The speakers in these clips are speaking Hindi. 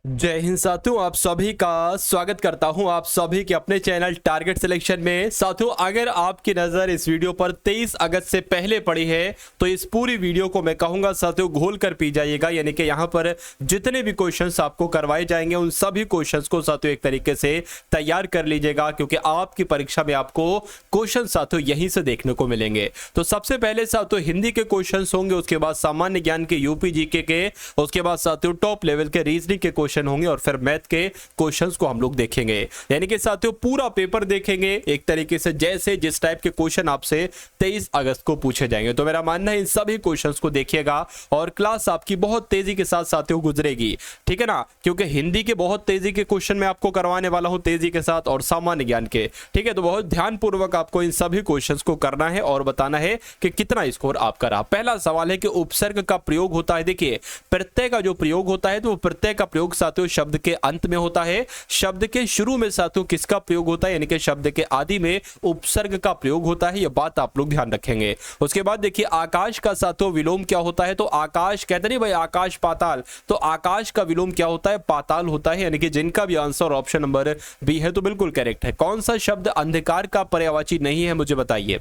जय हिंद साथियों, आप सभी का स्वागत करता हूं आप सभी के अपने चैनल टारगेट सिलेक्शन में। साथियों, अगर आपकी नज़र इस वीडियो पर 23 अगस्त से पहले पड़ी है तो इस पूरी वीडियो को मैं कहूंगा साथियों घोल कर पी जाइएगा। यानी कि यहां पर जितने भी क्वेश्चंस आपको करवाए जाएंगे उन सभी क्वेश्चंस को साथियों एक तरीके से तैयार कर लीजिएगा, क्योंकि आपकी परीक्षा में आपको क्वेश्चन साथियों यहीं से देखने को मिलेंगे। तो सबसे पहले साथियों हिंदी के क्वेश्चन होंगे, उसके बाद सामान्य ज्ञान के यूपी जीके के, उसके बाद साथियों टॉप लेवल के रीजनिंग के क्वेश्चन होंगे और फिर मैथ के क्वेश्चंस को हम लोग देखेंगे। यानी कि साथियों पूरा पेपर देखेंगे एक तरीके से, जैसे जिस टाइप के क्वेश्चन आपसे 23 अगस्त को पूछे जाएंगे। तो मेरा मानना है इन सभी क्वेश्चंस को देखिएगा और क्लास आपकी बहुत तेजी के साथ साथियों गुजरेगी, ठीक है ना, क्योंकि हिंदी के बहुत तेजी के क्वेश्चन मैं आपको करवाने वाला हूं तेजी के साथ, और सामान्य ज्ञान के, ठीक है। तो बहुत ध्यानपूर्वक आपको इन सभी क्वेश्चंस को करना है और बताना है कि कितना स्कोर आपका रहा। पहला सवाल है कि उपसर्ग का प्रयोग होता है। देखिए, प्रत्यय का जो प्रयोग होता है तो वो प्रत्यय का प्रयोग साथियों शब्द के अंत में होता है। शब्द के शुरू में साथियों किसका प्रयोग होता है, यानी कि शब्द के आदि में उपसर्ग का प्रयोग होता है। यह बात आप लोग ध्यान रखेंगे। उसके बाद देखिए, आकाश का साथियों विलोम क्या होता है। तो आकाश कहते नहीं भाई आकाश पाताल, तो आकाश का विलोम क्या होता है, पाताल होता है। यानी कि जिनका भी आंसर ऑप्शन नंबर बी है तो बिल्कुल करेक्ट है। कौन सा शब्द अंधकार का पर्यायवाची नहीं है, मुझे बताइए।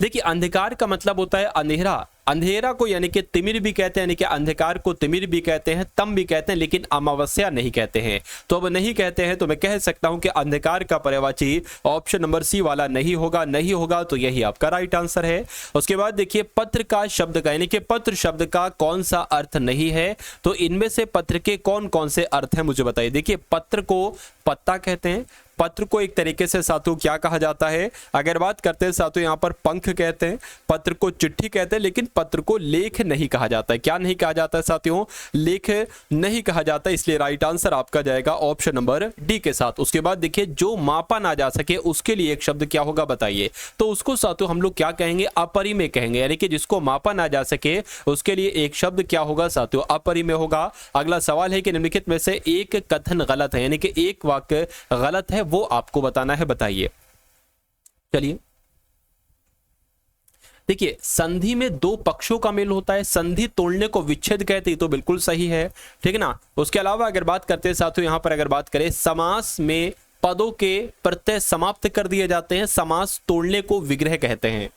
देखिए, अंधकार का मतलब होता है अंधेरा। अंधेरा को यानी कि तिमिर भी कहते हैं, यानी कि अंधकार को तिमिर भी कहते हैं, तम भी कहते हैं, लेकिन अमावस्या नहीं कहते हैं। तो अब नहीं कहते हैं तो मैं कह सकता हूं कि अंधकार का पर्यायवाची ऑप्शन नंबर सी वाला नहीं होगा। नहीं होगा तो यही आपका राइट आंसर है। उसके बाद देखिए, पत्र का शब्द का यानी कि पत्र शब्द का कौन सा अर्थ नहीं है। तो इनमें से पत्र के कौन कौन से अर्थ हैं, मुझे बताइए। देखिए, पत्र को पत्ता कहते हैं, पत्र को एक तरीके से साथियों क्या कहा जाता है, अगर बात करते हैं साथियों यहाँ पर पंख कहते हैं, पत्र को चिट्ठी कहते हैं, लेकिन पत्र को लेख नहीं कहा जाता है। क्या नहीं कहा जाता है साथियों, लेख नहीं कहा जाता। इसलिए राइट आंसर आपका जाएगा ऑप्शन नंबर डी के साथ। उसके बाद देखिए, जो मापा ना जा सके उसके लिए एक शब्द क्या होगा बताइए। तो उसको साथियों हम लोग क्या कहेंगे, अपरिमेय कहेंगे। यानी कि जिसको मापा ना जा सके उसके लिए एक शब्द क्या होगा साथियों, अपरिमेय होगा। अगला सवाल है कि निम्नलिखित में से एक कथन गलत है, यानी कि एक वाक्य गलत है, वो आपको बताना है, बताइए। चलिए, देखिए, संधि में दो पक्षों का मेल होता है, संधि तोड़ने को विच्छेद कहते हैं, तो बिल्कुल सही है, ठीक है ना। उसके अलावा अगर बात करते हैं साथियों यहां पर अगर बात करें, समास में पदों के प्रत्यय समाप्त कर दिए जाते हैं, समास तोड़ने को विग्रह कहते हैं।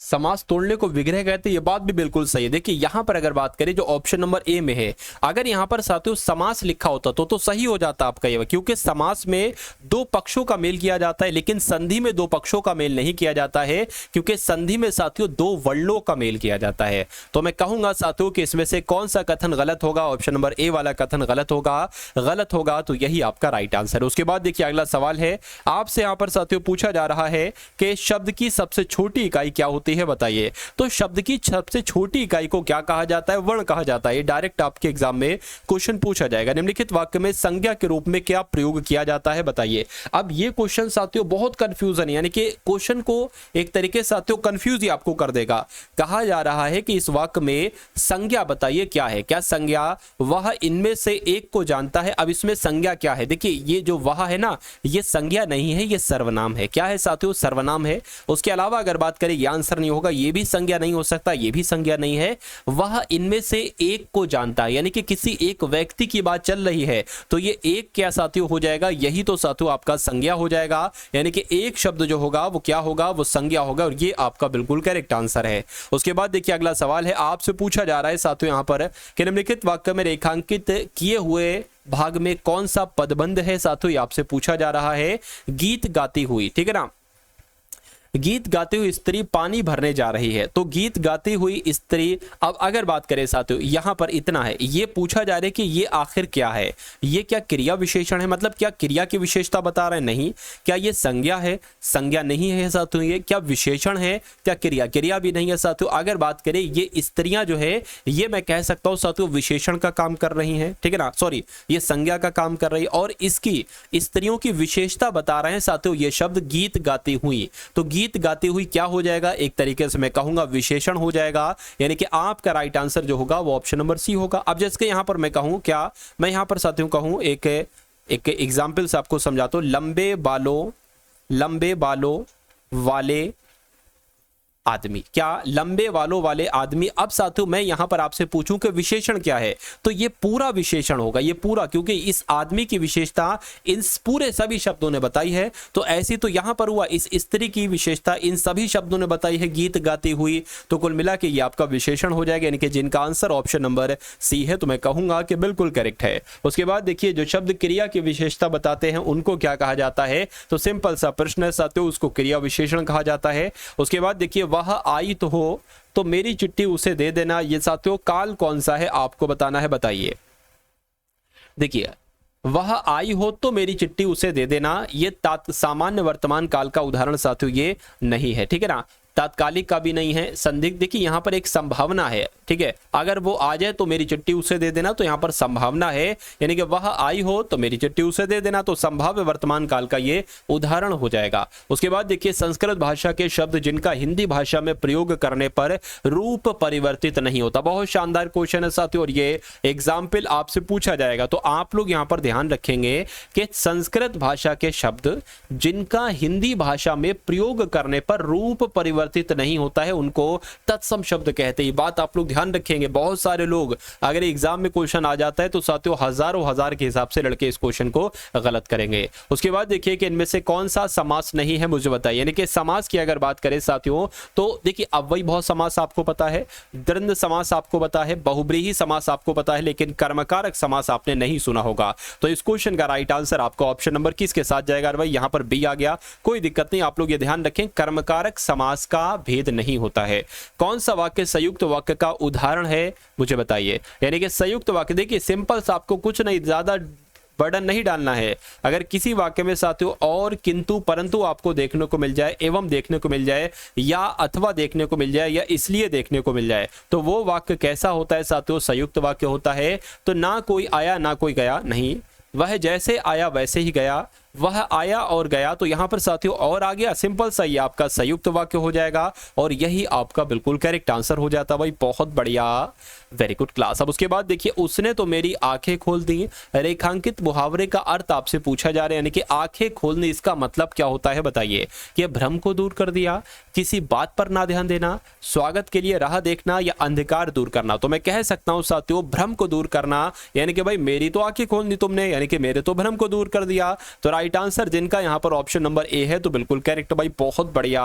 समास तोड़ने को विग्रह कहते हैं, ये बात भी बिल्कुल सही है। देखिए, यहां पर अगर बात करें जो ऑप्शन नंबर ए में है, अगर यहां पर साथियों समास लिखा होता तो सही हो जाता आपका ये, क्योंकि समास में दो पक्षों का मेल किया जाता है, लेकिन संधि में दो पक्षों का मेल नहीं किया जाता है, क्योंकि संधि में साथियों दो वर्णों का मेल किया जाता है। तो मैं कहूंगा साथियों कि इसमें से कौन सा कथन गलत होगा, ऑप्शन नंबर ए वाला कथन गलत होगा। गलत होगा तो यही आपका राइट आंसर है। उसके बाद देखिए, अगला सवाल है आपसे यहां पर साथियों पूछा जा रहा है कि शब्द की सबसे छोटी इकाई क्या होती है, बताइए। तो शब्द की सबसे छोटी इकाई को क्या कहा जाता है, वर्ण कहा जाता है। डायरेक्ट आपके एग्जाम में क्वेश्चन पूछा जाएगा। निम्नलिखित वाक्य में संज्ञा के रूप में क्या प्रयोग किया जाता है, बताइए। अब ये क्वेश्चन साथियों बहुत कंफ्यूजन, यानी कि क्वेश्चन को एक तरीके से साथियों कंफ्यूज ही आपको कर देगा। कहा जा रहा है कि इस वाक्य में संज्ञा बताइए क्या है। क्या संज्ञा, वह इनमें से एक को जानता है। अब इसमें संज्ञा क्या है, देखिए ये जो वह है ना, ये संज्ञा नहीं है, ये सर्वनाम है। क्या है साथियों, सर्वनाम है। उसके अलावा अगर बात करें, ये आंसर नहीं होगा, ये भी संज्ञा नहीं हो सकता, ये भी संज्ञा नहीं है। वह इनमें से एक को जानता है, यानी कि किसी एक व्यक्ति की बात चल रही है, तो ये एक क्या साथियों हो जाएगा, यही तो साथियों आपका संज्ञा हो जाएगा। यानी कि एक शब्द जो होगा वो क्या होगा, वो संज्ञा होगा, और ये आपका बिल्कुल करेक्ट आंसर है। उसके बाद देखिए, अगला सवाल है आपसे पूछा जा रहा है साथियों यहां पर कि निम्नलिखित वाक्य में रेखांकित किए हुए भाग में कौन सा पदबंध है साथियों, आपसे पूछा जा रहा है। गीत गाती हुई, ठीक है ना, गीत गाती हुई स्त्री पानी भरने जा रही है। तो गीत गाती हुई स्त्री, अब अगर बात करें साथियों यहां पर इतना है, ये पूछा जा रहा है कि ये आखिर क्या है, ये क्या क्रिया विशेषण है, मतलब क्या क्रिया की विशेषता बता रहे हैं, नहीं। क्या ये संज्ञा है, संज्ञा नहीं है साथियों। ये क्या विशेषण है, क्या क्रिया, क्रिया भी नहीं है साथियों। अगर बात करें ये स्त्रियां जो है, ये मैं कह सकता हूं साथियों विशेषण का काम कर रही हैं, ठीक है ना, सॉरी ये संज्ञा का काम कर रही है, और इसकी स्त्रियों की विशेषता बता रहे हैं साथियों ये शब्द गीत गाती हुई। तो गीत गाती हुई क्या हो जाएगा, एक तरीके से मैं कहूंगा विशेषण हो जाएगा। यानी कि आपका राइट आंसर जो होगा वो ऑप्शन नंबर सी होगा। अब जैसे यहां पर मैं कहूं, क्या मैं यहां पर साथियों कहूं, एक एग्जांपल से आपको समझाता हूं। लंबे बालों वाले आदमी, क्या लंबे बालों वाले आदमी। अब साथियों मैं यहां पर आपसे पूछूं कि विशेषण क्या है, तो ये पूरा विशेषण होगा, ये पूरा, क्योंकि इस आदमी की विशेषता इन पूरे सभी शब्दों ने बताई है। तो ऐसी तो यहां पर हुआ, इस स्त्री की विशेषता इन सभी शब्दों ने बताई है, गीत गाती हुई। तो कुल मिला के ये आपका विशेषण हो जाएगा, यानी कि जिनका आंसर ऑप्शन नंबर सी है, तो मैं कहूंगा कि बिल्कुल करेक्ट है। उसके बाद देखिए जो शब्द क्रिया की विशेषता बताते हैं उनको क्या कहा जाता है, तो सिंपल सा प्रश्न है साथियों, उसको क्रिया विशेषण कहा जाता है। उसके बाद देखिए वह आई तो हो तो मेरी चिट्ठी उसे दे देना, ये साथियों काल कौन सा है आपको बताना है, बताइए। देखिए वह आई हो तो मेरी चिट्ठी उसे दे देना, ये सामान्य वर्तमान काल का उदाहरण साथियों ये नहीं है, ठीक है ना, तात्कालिक का भी नहीं है, संदिग्ध। देखिए यहाँ पर एक संभावना है, ठीक है, अगर वो आ जाए तो मेरी चिट्ठी उसे दे देना, तो यहाँ पर संभावना है, यानी कि वह आई हो तो मेरी चिट्ठी उसे दे देना, तो संभाव्य वर्तमान काल का ये उदाहरण हो जाएगा। उसके बाद देखिए संस्कृत भाषा के शब्द जिनका हिंदी भाषा में प्रयोग करने पर रूप परिवर्तित नहीं होता। बहुत शानदार क्वेश्चन है साथियों, और ये एग्जाम्पल आपसे पूछा जाएगा, तो आप लोग यहाँ पर ध्यान रखेंगे कि संस्कृत भाषा के शब्द जिनका हिंदी भाषा में प्रयोग करने पर रूप परिवर्तित नहीं होता है उनको तत्सम शब्द कहते हैं। बात आप लोग ध्यान रखेंगे, बहुत सारे लोग अगर एग्जाम में क्वेश्चन आ जाता है तो साथियों हजारों हजार के हिसाब से लड़के इस क्वेश्चन को गलत करेंगे। उसके बाद देखिए कि इनमें से कौन सा समास नहीं है मुझे बताइए, यानी कि समास की अगर बात करें साथियों तो देखिए अव्ययी बहुत समास आपको पता है, द्वंद्व समास आपको पता है, बहुब्रीहि समास आपको पता है, लेकिन कर्मकारक समास आपने नहीं सुना होगा। तो इस क्वेश्चन का राइट आंसर आपका ऑप्शन नंबर किसके साथ जाएगा, भाई यहाँ पर बी आ गया, कोई दिक्कत नहीं, आप लोग ये ध्यान रखें कर्मकारक समास का भेद नहीं होता है। कौन सा वाक्य संयुक्त वाक्य का उदाहरण है मुझे बताइए, यानी कि संयुक्त वाक्य देखिए सिंपल सा, आपको कुछ नहीं ज्यादा बर्डन नहीं डालना है। अगर किसी वाक्य में साथियों और किंतु परंतु आपको देखने को मिल जाए, एवं देखने को मिल जाए, या अथवा देखने को मिल जाए, या इसलिए देखने को मिल जाए, तो वो वाक्य कैसा होता है साथियों, संयुक्त वाक्य होता है। तो ना कोई आया ना कोई गया, नहीं, वह जैसे आया वैसे ही गया, वह आया और गया, तो यहां पर साथियों और आ गया, सिंपल सा ये आपका संयुक्त वाक्य हो जाएगा, और यही आपका बिल्कुल करेक्ट आंसर हो जाता है। भाई बहुत बढ़िया, वेरी गुड क्लास। अब उसके बाद देखिए उसने तो मेरी आंखें खोल दी, रेखांकित मुहावरे का अर्थ आपसे पूछा जा रहा है, यानी कि आंखें खोलने, इसका मतलब क्या होता है बताइए। कि भ्रम को दूर कर दिया, किसी बात पर ना ध्यान देना, स्वागत के लिए राह देखना, या अंधकार दूर करना। तो मैं कह सकता हूं साथियों भ्रम को दूर करना, यानी कि भाई मेरी तो आंखें खोल दी तुमने, यानी कि मेरे तो भ्रम को दूर कर दिया। तो राइट आंसर जिनका यहां पर ऑप्शन नंबर ए है, तो बिल्कुल करेक्ट भाई, बहुत बढ़िया,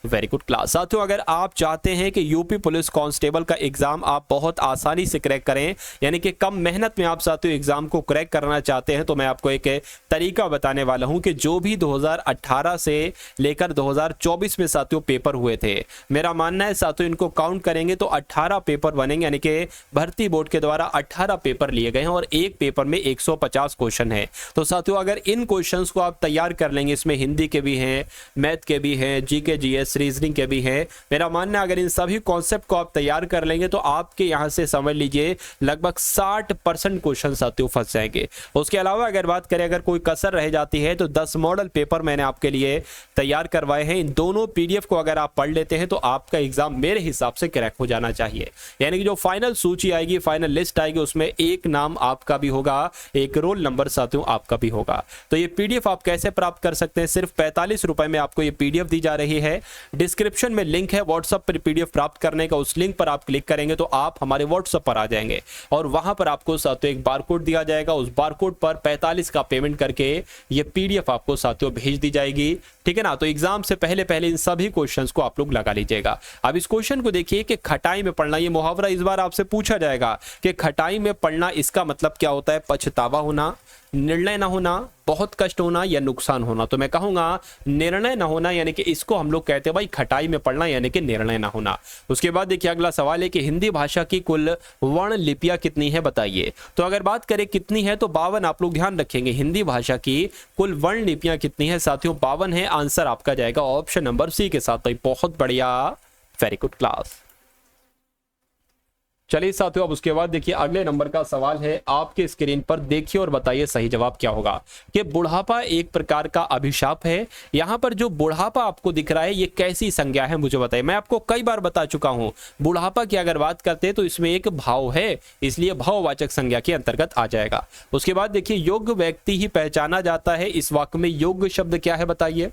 वेरी गुड क्लास। साथियों अगर आप चाहते हैं कि यूपी पुलिस कांस्टेबल का एग्जाम आप बहुत आसानी से क्रैक करें, यानी कि कम मेहनत में आप साथियों एग्जाम को क्रैक करना चाहते हैं, तो मैं आपको एक तरीका बताने वाला हूं कि जो भी 2018 से लेकर 2024 में साथियों पेपर हुए थे, मेरा मानना है साथियों इनको काउंट करेंगे तो 18 पेपर बनेंगे, यानी कि भर्ती बोर्ड के द्वारा 18 पेपर लिए गए हैं, और एक पेपर में 150 क्वेश्चन है। तो साथियों अगर इन क्वेश्चंस को आप तैयार कर लेंगे, इसमें हिंदी के भी हैं, मैथ के भी हैं, जीके जीएस रीजनिंग के भी हैं, मेरा मानना है अगर इन सभी कॉन्सेप्ट को आप तैयार कर लेंगे तो आपके यहां से समझ लीजिए लगभग 60% क्वेश्चन साथियों फंस जाएंगे। उसके अलावा अगर बात करें अगर कोई कसर रह जाती है तो 10 मॉडल पेपर मैंने आपके लिए तैयार करवाए हैं, इन दोनों पीडीएफ को अगर आप पढ़ लेते हैं तो आपका एग्जाम मेरे हिसाब से क्रैक हो जाना चाहिए। यानी कि जो फाइनल सूची आएगी, फाइनल लिस्ट आएगी, उसमें एक नाम आपका भी होगा, एक रोल नंबर साथियों आपका भी होगा। तो ये पीडीएफ आप कैसे प्राप्त कर सकते हैं, सिर्फ 45 रुपए में आपको ये पीडीएफ दी जा रही है। डिस्क्रिप्शन में लिंक है व्हाट्सएप पर पीडीएफ प्राप्त करने का, उस लिंक पर आप क्लिक करेंगे तो आप हमारे व्हाट्सएप पर आ जाएंगे, और वहां पर आपको साथियों एक बारकोड दिया जाएगा, उस बारकोड पर 45 का पेमेंट करके ये पीडीएफ आपको साथियों भेज दी जाएगी, ठीक है ना। तो एग्जाम से पहले पहले इन सभी क्वेश्चंस को आप लोग लगा लीजिएगा। अब इस क्वेश्चन को देखिए कि खटाई में पढ़ना, ये मुहावरा इस बार आपसे पूछा जाएगा कि खटाई में पढ़ना इसका मतलब क्या होता है, पछतावा होना, निर्णय ना होना, बहुत कष्ट होना, या नुकसान होना। तो मैं कहूंगा निर्णय ना होना, यानी कि इसको हम लोग कहते हैं भाई खटाई में पढ़ना, यानी कि निर्णय ना होना। उसके बाद देखिए अगला सवाल है कि हिंदी भाषा की कुल वर्ण लिपियां कितनी है बताइए। तो अगर बात करें कितनी है तो 52 आप लोग ध्यान रखेंगे, हिंदी भाषा की कुल वर्ण लिपियां कितनी है साथियों, 52 है। आंसर आपका जाएगा ऑप्शन नंबर सी के साथ। भाई बहुत बढ़िया, वेरी गुड क्लास। चलिए साथियों अब उसके बाद देखिए अगले नंबर का सवाल है आपके स्क्रीन पर, देखिए और बताइए सही जवाब क्या होगा। कि बुढ़ापा एक प्रकार का अभिशाप है। यहां पर जो बुढ़ापा आपको दिख रहा है ये कैसी संज्ञा है मुझे बताइए। मैं आपको कई बार बता चुका हूं बुढ़ापा की अगर बात करते हैं तो इसमें एक भाव है, इसलिए भाववाचक संज्ञा के अंतर्गत आ जाएगा। उसके बाद देखिए योग्य व्यक्ति ही पहचाना जाता है, इस वाक्य में योग्य शब्द क्या है बताइए।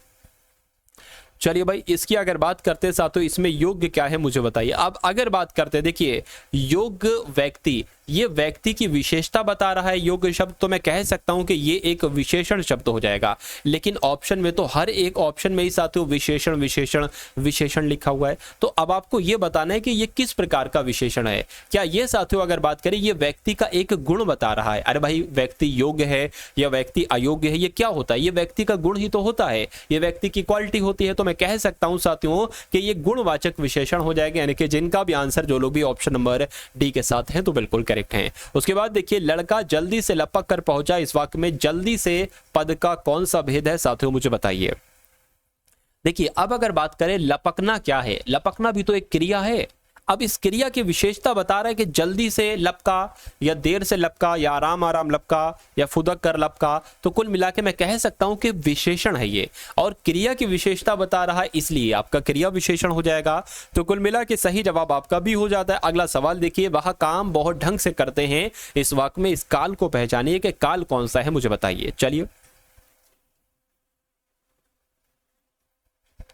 चलिए भाई, इसकी अगर बात करते हैं साथियों, इसमें योग्य क्या है मुझे बताइए। अब अगर बात करते हैं, देखिए योग्य व्यक्ति, ये व्यक्ति की विशेषता बता रहा है योग्य शब्द, तो मैं कह सकता हूं कि ये एक विशेषण शब्द हो जाएगा। लेकिन ऑप्शन में तो हर एक ऑप्शन में ही साथियों विशेषण विशेषण विशेषण लिखा हुआ है। तो अब आपको ये बताना है कि ये किस प्रकार का विशेषण है। क्या ये साथियों अगर बात करें, ये व्यक्ति का एक गुण बता रहा है। अरे भाई, व्यक्ति योग्य है या व्यक्ति अयोग्य है, ये क्या होता है? ये व्यक्ति का गुण ही तो होता है, ये व्यक्ति की क्वालिटी होती है। तो मैं कह सकता हूं साथियों कि ये गुणवाचक विशेषण हो जाएगा, यानी कि जिनका भी आंसर जो लोग भी ऑप्शन नंबर डी के साथ है तो बिल्कुल करेक्ट है। उसके बाद देखिए, लड़का जल्दी से लपक कर पहुंचा, इस वाक्य में जल्दी से पद का कौन सा भेद है साथियों मुझे बताइए। देखिए अब अगर बात करें लपकना क्या है, लपकना भी तो एक क्रिया है। अब इस क्रिया की विशेषता बता रहा है कि जल्दी से लपका या देर से लपका या आराम आराम लपका या फुदक कर लपका। तो कुल मिला के मैं कह सकता हूं कि विशेषण है ये, और क्रिया की विशेषता बता रहा है, इसलिए आपका क्रिया विशेषण हो जाएगा। तो कुल मिला के सही जवाब आपका भी हो जाता है। अगला सवाल देखिए, वह काम बहुत ढंग से करते हैं, इस वाक्य में इस काल को पहचानिए कि काल कौन सा है मुझे बताइए। चलिए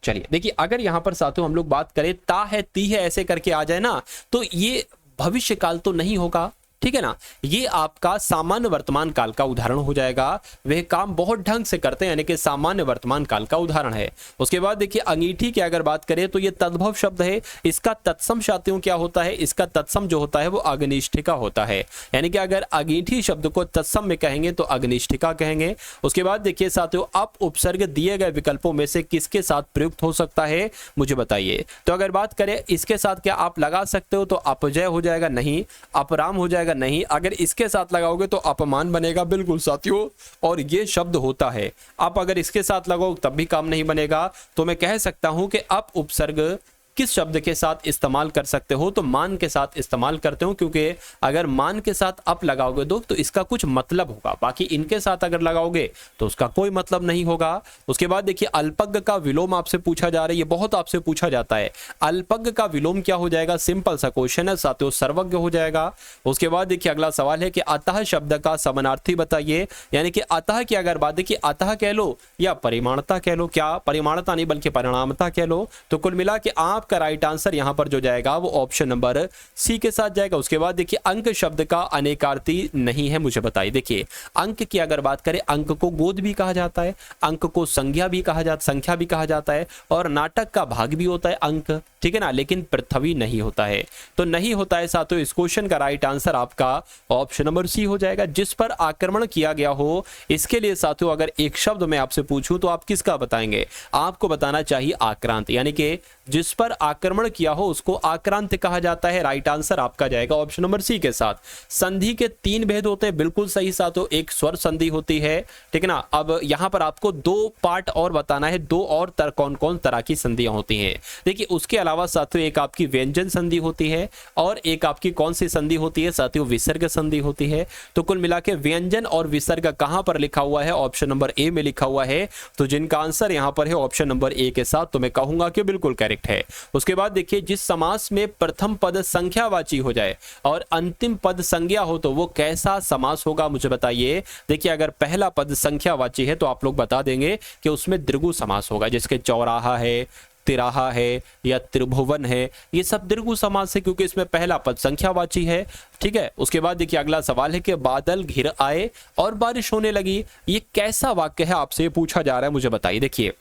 देखिए, अगर यहां पर साथियों हम लोग बात करें ता है ती है ऐसे करके आ जाए ना, तो ये भविष्य काल तो नहीं होगा, ठीक है ना। ये आपका सामान्य वर्तमान काल का उदाहरण हो जाएगा। वह काम बहुत ढंग से करते हैं, यानी कि सामान्य वर्तमान काल का उदाहरण है। उसके बाद देखिए, अंगीठी की अगर बात करें तो ये तद्भव शब्द है। इसका तत्सम साथियों क्या होता है? इसका तत्सम जो होता है वो अग्निष्ठिका होता है, यानी कि अगर अंगीठी शब्द को तत्सम में कहेंगे तो अग्निष्ठिका कहेंगे। उसके बाद देखिए साथियों, अप उपसर्ग दिए गए विकल्पों में से किसके साथ प्रयुक्त हो सकता है मुझे बताइए। तो अगर बात करें इसके साथ, क्या आप लगा सकते हो? तो अपजय हो जाएगा, नहीं। अपराम हो जाएगा, नहीं। अगर इसके साथ लगाओगे तो अपमान बनेगा, बिल्कुल साथियों, और ये शब्द होता है। आप अगर इसके साथ लगाओ तब भी काम नहीं बनेगा। तो मैं कह सकता हूं कि अप उपसर्ग किस शब्द के साथ इस्तेमाल कर सकते हो? तो मान के साथ इस्तेमाल करते हो, क्योंकि अगर मान के साथ अप लगाओगे तो इसका कुछ मतलब होगा, बाकी इनके साथ अगर लगाओगे तो उसका कोई मतलब नहीं होगा। उसके बाद देखिए, अल्पज्ञ का विलोम आपसे पूछा जा रहा है, ये बहुत आपसे पूछा जाता है। अल्पज्ञ का विलोम क्या हो जाएगा? सिंपल सा क्वेश्चन है साथियों, सर्वज्ञ हो जाएगा। उसके बाद देखिए, अगला सवाल है कि अतः शब्द का समानार्थी बताइए, यानी कि अतः की अगर बात देखिए, अतः कह लो या परिमाणता कह लो, क्या परिमाणता नहीं बल्कि परिणामता कह लो। तो कुल मिला के आपका राइट आंसर यहां पर जो जाएगा वो ऑप्शन नंबर सी के साथ जाएगा। उसके बाद देखिए, अंक शब्द का अनेकार्थी नहीं है मुझे बताइए। देखिए अंक की अगर बात करें, अंक को गोद भी कहा जाता है, अंक को संख्या भी कहा जाता है, और नाटक का भाग भी होता है अंक, ठीक है ना, लेकिन पृथ्वी नहीं होता है। तो नहीं होता है साथियों, इस क्वेश्चन का राइट आंसर आपका ऑप्शन नंबर सी हो जाएगा। जिस पर आक्रमण किया गया हो, इसके लिए साथियों अगर एक शब्द मैं आपसे पूछूं तो आप किसका बताएंगे? आपको बताना चाहिए आक्रांत, यानी कि जिस पर आक्रमण किया हो उसको आक्रांत कहा जाता है। राइट आंसर आपका जाएगा ऑप्शन नंबर सी के साथ। संधि के 3 भेद होते हैं, बिल्कुल सही साथियों। एक स्वर संधि होती है, ठीक है ना। अब यहां पर आपको 2 पार्ट और बताना है, 2 और कौन कौन तरह की संधियां होती हैं। देखिए उसके अलावा साथियों एक आपकी व्यंजन संधि होती है, और एक आपकी कौन सी संधि होती है साथियों? विसर्ग संधि होती है। तो कुल मिला के व्यंजन और विसर्ग कहां पर लिखा हुआ है? ऑप्शन नंबर ए में लिखा हुआ है। तो जिनका आंसर यहां पर है ऑप्शन नंबर ए के साथ, तो मैं कहूंगा कि बिल्कुल करेक्ट है। उसके बाद देखिए, जिस समास में प्रथम पद संख्यावाची हो जाए और अंतिम पद संज्ञा हो तो वो कैसा समास होगा मुझे बताइए। देखिए अगर पहला पद संख्यावाची है तो आप लोग बता देंगे कि उसमें द्विगु समास होगा, जिसके चौराहा है, तिराहा है या त्रिभुवन है, ये सब द्विगु समास है, क्योंकि इसमें पहला पद संख्यावाची है, ठीक है। उसके बाद देखिए अगला सवाल है कि बादल घिर आए और बारिश होने लगी, ये कैसा वाक्य है आपसे पूछा जा रहा है मुझे बताइए। देखिए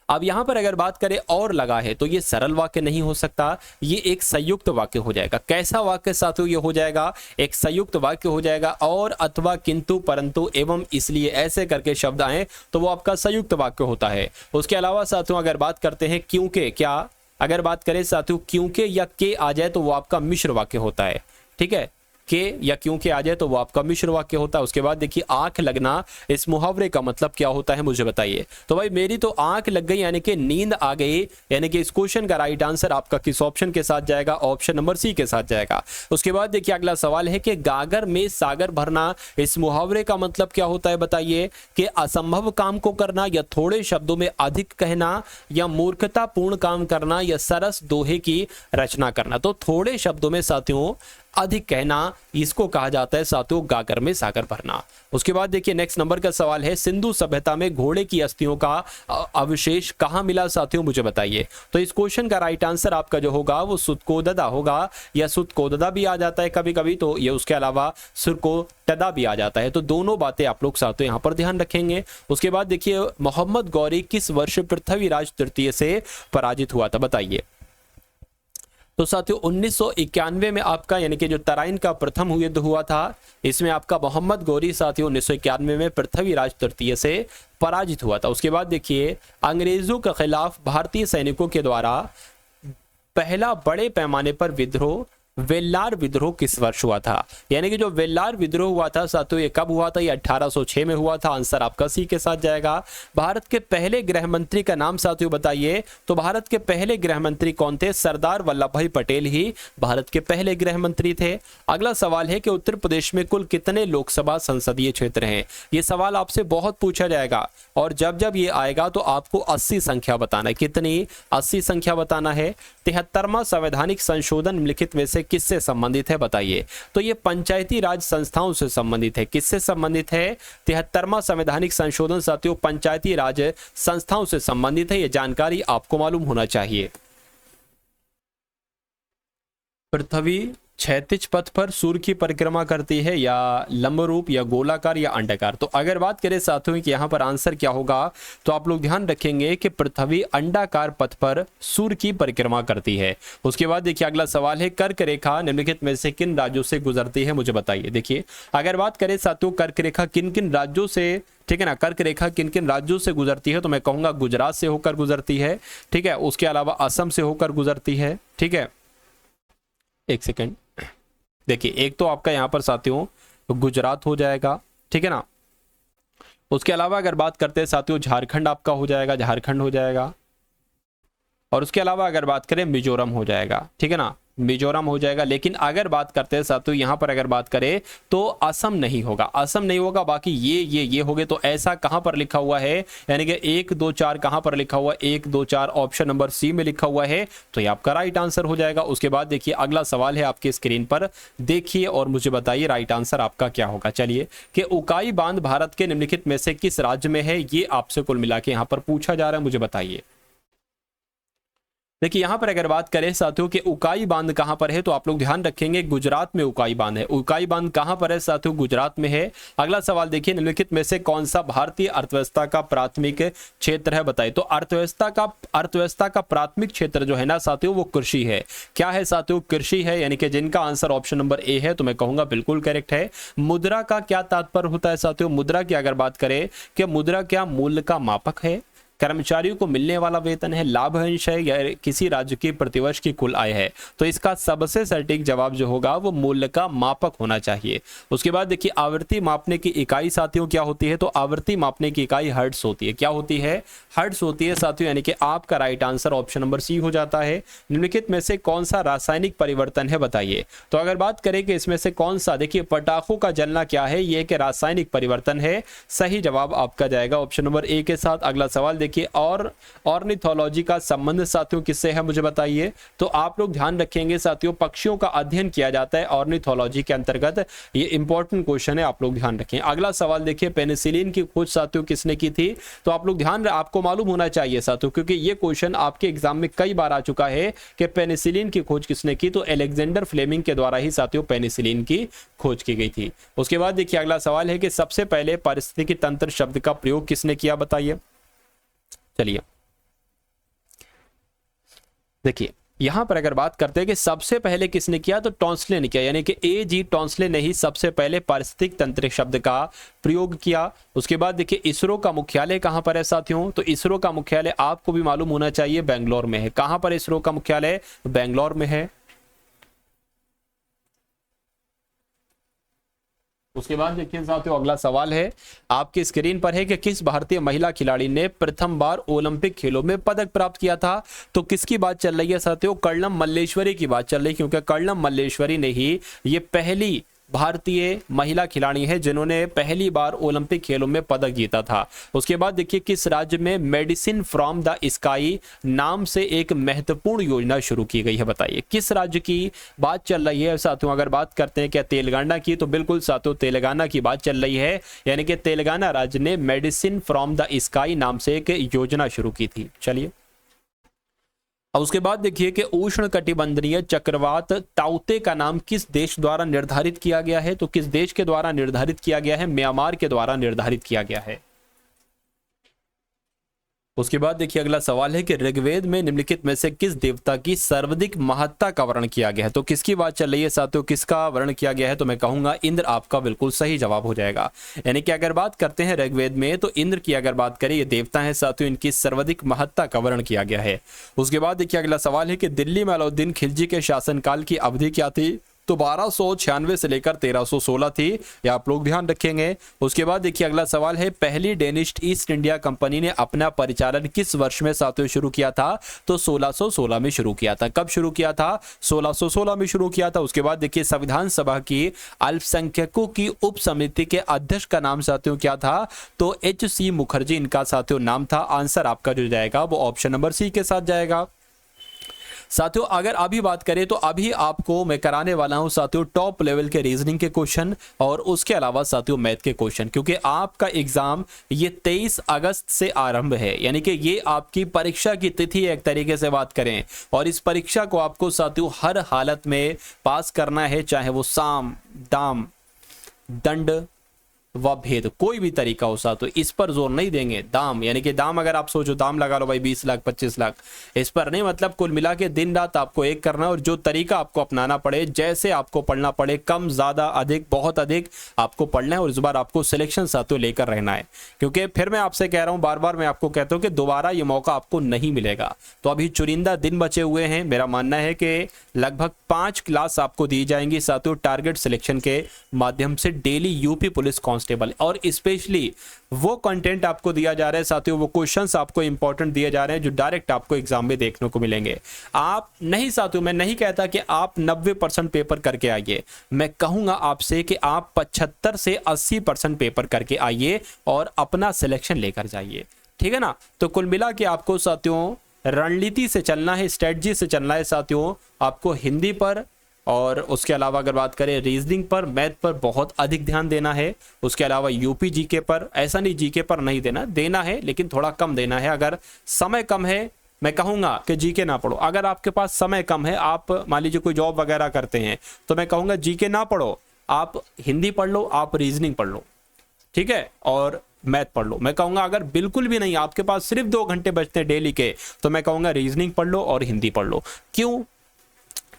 अब यहां पर अगर बात करें और लगा है तो ये सरल वाक्य नहीं हो सकता, ये एक संयुक्त वाक्य हो जाएगा। कैसा वाक्य साथियों? ये हो जाएगा एक संयुक्त वाक्य हो जाएगा, और अथवा किंतु परंतु एवं इसलिए ऐसे करके शब्द आए तो वो आपका संयुक्त वाक्य होता है। उसके अलावा साथियों अगर बात करते हैं क्योंकि, क्या अगर बात करें साथियों क्योंकि या के आ जाए तो वो आपका मिश्र वाक्य होता है, ठीक है। के या क्योंकि आ जाए तो वो आपका मिश्र वाक्य होता है। उसके बाद देखिए, आंख लगना, इस मुहावरे का मतलब क्या होता है मुझे बताइए। तो भाई मेरी तो आंख लग गई यानी कि नींद आ गई, यानी कि इस क्वेश्चन का राइट आंसर आपका किस ऑप्शन के साथ जाएगा? ऑप्शन नंबर सी के साथ जाएगा। उसके बाद देखिए अगला सवाल है कि गागर में सागर भरना, इस मुहावरे का मतलब क्या होता है बताइए। कि असंभव काम को करना, या थोड़े शब्दों में अधिक कहना, या मूर्खतापूर्ण काम करना, या सरस दोहे की रचना करना। तो थोड़े शब्दों में साथियों अधिक कहना, इसको कहा जाता है साथियों गागर में सागर भरना। उसके बाद देखिए नेक्स्ट नंबर का सवाल है, सिंधु सभ्यता में घोड़े की अस्थियों का अवशेष कहाँ मिला साथियों, मुझे बताइए। तो इस क्वेश्चन का राइट आंसर आपका जो होगा वो सुतकोददा होगा, या सुतकोददा भी आ जाता है कभी कभी, तो ये उसके अलावा सुरकोटदा भी आ जाता है। तो दोनों बातें आप लोग साथियों यहाँ पर ध्यान रखेंगे। उसके बाद देखिए मोहम्मद गौरी किस वर्ष पृथ्वीराज तृतीय से पराजित हुआ था, बताइए। तो साथियों 1991 में आपका यानी कि जो तराइन का प्रथम युद्ध हुआ था, इसमें आपका मोहम्मद गौरी साथियों 1991 में पृथ्वीराज तृतीय से पराजित हुआ था। उसके बाद देखिए अंग्रेजों के खिलाफ भारतीय सैनिकों के द्वारा पहला बड़े पैमाने पर विद्रोह वेल्लार विद्रोह किस वर्ष हुआ था, यानी कि जो वेल्लार विद्रोह हुआ था साथियों ये कब हुआ था, ये 1806 में हुआ था। आंसर आपका सी के साथ जाएगा। भारत के पहले गृह मंत्री का नाम साथियों बताइए। तो भारत के पहले गृह मंत्री कौन थे, सरदार वल्लभ भाई पटेल ही भारत के पहले गृह मंत्री थे। अगला सवाल है कि उत्तर प्रदेश में कुल कितने लोकसभा संसदीय क्षेत्र हैं, ये सवाल आपसे बहुत पूछा जाएगा, और जब जब ये आएगा तो आपको 80 संख्या बताना है। कितनी, 80 संख्या बताना है। 73वां संवैधानिक संशोधन निम्नलिखित में से किससे संबंधित है, बताइए। तो ये पंचायती राज संस्थाओं से संबंधित है। किससे संबंधित है, 73वां संवैधानिक संशोधन साथियों पंचायती राज संस्थाओं से संबंधित है। ये जानकारी आपको मालूम होना चाहिए। पृथ्वी क्षैतिज पथ पर सूर्य की परिक्रमा करती है, या लंबरूप, या गोलाकार, या अंडाकार। तो अगर बात करें साथियों कि यहाँ पर आंसर क्या होगा, तो आप लोग ध्यान रखेंगे कि पृथ्वी अंडाकार पथ पर सूर्य की परिक्रमा करती है। उसके बाद देखिए अगला सवाल है, कर्क रेखा निम्नलिखित में से किन राज्यों से गुजरती है, मुझे बताइए। देखिए अगर बात करें साथियों कर्क रेखा किन किन राज्यों से, ठीक है ना, कर्क रेखा किन किन राज्यों से गुजरती है, तो मैं कहूंगा गुजरात से होकर गुजरती है, ठीक है। उसके अलावा असम से होकर गुजरती है, ठीक है। एक सेकेंड, देखिए एक तो आपका यहाँ पर साथियों गुजरात हो जाएगा, ठीक है ना। उसके अलावा अगर बात करते हैं साथियों झारखंड आपका हो जाएगा, झारखंड हो जाएगा। और उसके अलावा अगर बात करें मिजोरम हो जाएगा, ठीक है ना, मिजोरम हो जाएगा। लेकिन अगर बात करते हैं साथियों यहाँ पर अगर बात करें तो असम नहीं होगा, असम नहीं होगा। बाकी ये हो गए। तो ऐसा कहां पर लिखा हुआ है, यानी कि 1 2 4 कहां पर लिखा हुआ है, 1 2 4 ऑप्शन नंबर सी में लिखा हुआ है, तो ये आपका राइट आंसर हो जाएगा। उसके बाद देखिए अगला सवाल है आपकी स्क्रीन पर, देखिए और मुझे बताइए राइट आंसर आपका क्या होगा। चलिए कि उकाई बांध भारत के निम्नलिखित में से किस राज्य में है, ये आपसे कुल मिला के यहां पर पूछा जा रहा है, मुझे बताइए। देखिए यहां पर अगर बात करें साथियों कि उकाई बांध कहां पर है, तो आप लोग ध्यान रखेंगे गुजरात में उकाई बांध है। उकाई बांध कहां पर है साथियों, गुजरात में है। अगला सवाल देखिए निम्नलिखित में से कौन सा भारतीय अर्थव्यवस्था का प्राथमिक क्षेत्र है, बताइए। तो अर्थव्यवस्था का प्राथमिक क्षेत्र जो है ना साथियों वो कृषि है। क्या है साथियों, कृषि है, यानी कि जिनका आंसर ऑप्शन नंबर ए है, तो मैं कहूंगा बिल्कुल करेक्ट है। मुद्रा का क्या तात्पर्य होता है साथियों, मुद्रा की अगर बात करें कि मुद्रा क्या मूल्य का मापक है, कर्मचारियों को मिलने वाला वेतन है, लाभ अंश है, या किसी राज्य की प्रतिवर्ष की कुल आय है। तो इसका सबसे सटीक जवाब जो होगा वो मूल्य का मापक होना चाहिए। उसके बाद देखिए आवृत्ति मापने की इकाई साथियों क्या होती है, तो आवृत्ति मापने की इकाई हर्ट्ज होती है। क्या होती है, हर्ट्ज होती है साथियों, यानी कि आपका right answer option number C हो जाता है। निम्नलिखित में से कौन सा रासायनिक परिवर्तन है, बताइए। तो अगर बात करें कि इसमें से कौन सा, देखिए पटाखों का जलना क्या है, ये कि रासायनिक परिवर्तन है। सही जवाब आपका जाएगा ऑप्शन नंबर ए के साथ। अगला सवाल देखिए और ऑर्निथोलॉजी का संबंध साथियों किससे है, मुझे बताइए। तो आप लोग ध्यान रखेंगे साथियों पक्षियों का अध्ययन किया जाता है ऑर्निथोलॉजी के अंतर्गत, ये इंपॉर्टेंट क्वेश्चन है, आप लोग ध्यान रखें। अगला सवाल देखिए पेनिसिलिन की खोज साथियों किसने की थी, तो आप लोग ध्यान, आपको मालूम होना चाहिए साथियों, क्योंकि ये क्वेश्चन आपके एग्जाम में कई बार आ चुका है कि पेनिसिलिन की खोज किसने की, तो अलेक्जेंडर फ्लेमिंग के द्वारा ही साथियों पेनिसिलिन की खोज की गई थी। उसके बाद देखिए अगला सवाल है कि सबसे पहले पारिस्थितिकी तंत्र शब्द का प्रयोग किसने किया, बताइए। चलिए देखिए यहां पर अगर बात करते हैं कि सबसे पहले किसने किया, तो टॉन्सले ने किया, यानी कि A.G. टॉन्सले ने ही सबसे पहले पारिस्थितिक तंत्र शब्द का प्रयोग किया। उसके बाद देखिए इसरो का मुख्यालय कहां पर है साथियों, तो इसरो का मुख्यालय आपको भी मालूम होना चाहिए बेंगलोर में है। कहां पर इसरो का मुख्यालय, बेंगलोर में है। उसके बाद देखिए साथियों अगला सवाल है आपकी स्क्रीन पर है कि किस भारतीय महिला खिलाड़ी ने प्रथम बार ओलंपिक खेलों में पदक प्राप्त किया था। तो किसकी बात चल रही है साथियों, कर्णम मल्लेश्वरी की बात चल रही है, क्योंकि कर्णम मल्लेश्वरी ने ही ये पहली भारतीय महिला खिलाड़ी है जिन्होंने पहली बार ओलंपिक खेलों में पदक जीता था। उसके बाद देखिए किस राज्य में मेडिसिन फ्रॉम द स्काई नाम से एक महत्वपूर्ण योजना शुरू की गई है, बताइए किस राज्य की बात चल रही है साथियों। अगर बात करते हैं क्या तेलंगाना की, तो बिल्कुल साथियों तेलंगाना की बात चल रही है, यानी कि तेलंगाना राज्य ने मेडिसिन फ्रॉम द स्काई नाम से एक योजना शुरू की थी। चलिए और उसके बाद देखिए कि उष्ण कटिबंधीय चक्रवात ताउते का नाम किस देश द्वारा निर्धारित किया गया है, तो किस देश के द्वारा निर्धारित किया गया है, म्यांमार के द्वारा निर्धारित किया गया है। उसके बाद देखिए अगला सवाल है कि ऋग्वेद में निम्नलिखित में से किस देवता की सर्वाधिक महत्ता का वर्णन किया गया है, तो किसकी बात चल रही है साथियों, किसका वर्णन किया गया है, तो मैं कहूंगा इंद्र आपका बिल्कुल सही जवाब हो जाएगा। यानी कि अगर बात करते हैं ऋग्वेद में, तो इंद्र की अगर बात करें, ये देवता है साथियों, इनकी सर्वाधिक महत्ता का वर्णन किया गया है। उसके बाद देखिए अगला सवाल है कि दिल्ली में अलाउद्दीन खिलजी के शासनकाल की अवधि क्या थी, तो 1296 से लेकर 1316 थी, या आप लोग ध्यान रखेंगे। उसके बाद देखिए अगला सवाल है पहली डेनिश ईस्ट इंडिया कंपनी ने अपना परिचालन किस वर्ष में साथियों शुरू किया था, तो 1616 में शुरू किया था। कब शुरू किया था, 1616 में शुरू किया था। उसके बाद देखिए संविधान सभा की अल्पसंख्यकों की उप समिति के अध्यक्ष का नाम साथियों क्या था, तो HC मुखर्जी इनका साथियों नाम था। आंसर आपका जो जाएगा वो ऑप्शन नंबर सी के साथ जाएगा। साथियों अगर अभी बात करें तो अभी आपको मैं कराने वाला हूं साथियों टॉप लेवल के रीजनिंग के क्वेश्चन और उसके अलावा साथियों मैथ के क्वेश्चन, क्योंकि आपका एग्जाम ये 23 अगस्त से आरंभ है, यानी कि ये आपकी परीक्षा की तिथि एक तरीके से बात करें, और इस परीक्षा को आपको साथियों हर हालत में पास करना है, चाहे वो साम दाम दंड व भेद कोई भी तरीका हो साथियों, इस पर जोर नहीं देंगे। दाम यानी कि दाम अगर आप सोचो दाम लगा लो भाई 20 लाख 25 लाख, इस पर नहीं, मतलब कुल मिला के दिन रात आपको एक करना है, और जो तरीका आपको अपनाना पड़े, जैसे आपको पढ़ना पड़े, कम ज्यादा अधिक बहुत अधिक आपको पढ़ना है, और इस बार आपको सिलेक्शन साथियों लेकर रहना है, क्योंकि फिर मैं आपसे कह रहा हूं बार बार मैं आपको कहता हूं कि दोबारा ये मौका आपको नहीं मिलेगा। तो अभी चुनिंदा दिन बचे हुए हैं, मेरा मानना है कि लगभग 5 क्लास आपको दी जाएंगी साथियों टारगेट सिलेक्शन के माध्यम से डेली यूपी पुलिस कांस्टेबल, और स्पेशली वो कंटेंट आपको दिया जा रहा है साथियों, वो क्वेश्चंस आपको इंपॉर्टेंट दिए जा रहे हैं जो डायरेक्ट आपको एग्जाम में देखने को मिलेंगे। आप नहीं साथियों, मैं नहीं कहता कि आप 90% पेपर करके आइए, मैं कहूंगा आपसे कि आप 75 से 80% पेपर करके आइए और अपना सिलेक्शन लेकर जाइए, ठीक है ना। तो कुल मिला के आपको साथियों रणनीति से चलना है, स्ट्रेटजी से चलना है साथियों, आपको हिंदी पर और उसके अलावा अगर बात करें रीजनिंग पर, मैथ पर बहुत अधिक ध्यान देना है। उसके अलावा यूपी जीके पर, ऐसा नहीं जीके पर नहीं देना है लेकिन थोड़ा कम देना है। अगर समय कम है मैं कहूंगा कि जीके ना पढ़ो, अगर आपके पास समय कम है, आप मान लीजिए कोई जॉब वगैरह करते हैं, तो मैं कहूंगा जीके ना पढ़ो, आप हिंदी पढ़ लो, आप रीजनिंग पढ़ लो, ठीक है, और मैथ पढ़ लो। मैं कहूंगा अगर बिल्कुल भी नहीं, आपके पास सिर्फ 2 घंटे बचते हैं डेली के, तो मैं कहूंगा रीजनिंग पढ़ लो और हिंदी पढ़ लो। क्यों?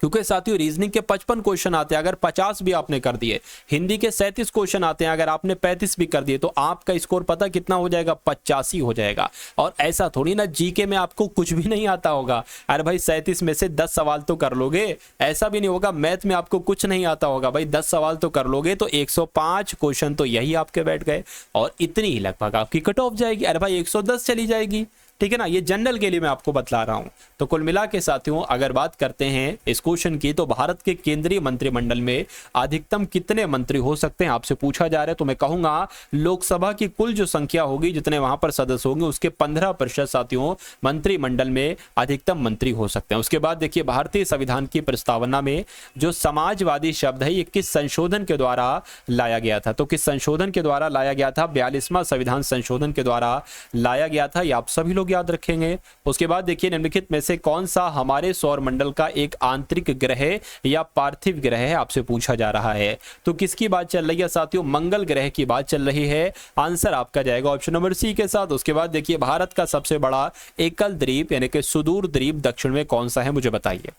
क्योंकि साथियों रीजनिंग के 55 क्वेश्चन आते हैं, अगर 50 भी आपने कर दिए, हिंदी के 37 क्वेश्चन आते हैं, अगर आपने 35 भी कर दिए, तो आपका स्कोर पता कितना हो जाएगा, 85 हो जाएगा। और ऐसा थोड़ी ना जीके में आपको कुछ भी नहीं आता होगा, अरे भाई 37 में से 10 सवाल तो कर लोगे, ऐसा भी नहीं होगा मैथ में आपको कुछ नहीं आता होगा, भाई 10 सवाल तो कर लोगे, तो 105 क्वेश्चन तो यही आपके बैठ गए, और इतनी ही लगभग आपकी कट ऑफ जाएगी, अरे भाई 110 चली जाएगी, ठीक है ना। ये जनरल के लिए मैं आपको बतला रहा हूं। तो कुल मिला के साथियों अगर बात करते हैं इस क्वेश्चन की, तो भारत के केंद्रीय मंत्रिमंडल में अधिकतम कितने मंत्री हो सकते हैं आपसे पूछा जा रहा है, तो मैं कहूंगा लोकसभा की कुल जो संख्या होगी, जितने वहां पर सदस्य होंगे, उसके 15% साथियों मंत्रिमंडल में अधिकतम मंत्री हो सकते हैं। उसके बाद देखिए भारतीय संविधान की प्रस्तावना में जो समाजवादी शब्द है, ये किस संशोधन के द्वारा लाया गया था, तो किस संशोधन के द्वारा लाया गया था, 42वां संविधान संशोधन के द्वारा लाया गया था, ये आप सभी लोग याद रखेंगे। उसके बाद देखिए निम्नलिखित में से कौन सा हमारे सौर मंडल का एक आंतरिक ग्रह या पार्थिव ग्रह है, आपसे पूछा जा रहा है। तो किसकी बात चल रही है साथियों, मंगल ग्रह की बात चल रही है। आंसर आपका जाएगा ऑप्शन नंबर सी के साथ। उसके बाद देखिए भारत का सबसे बड़ा एकल द्वीप यानी कि सुदूर द्वीप दक्षिण में कौन सा है, मुझे बताइए।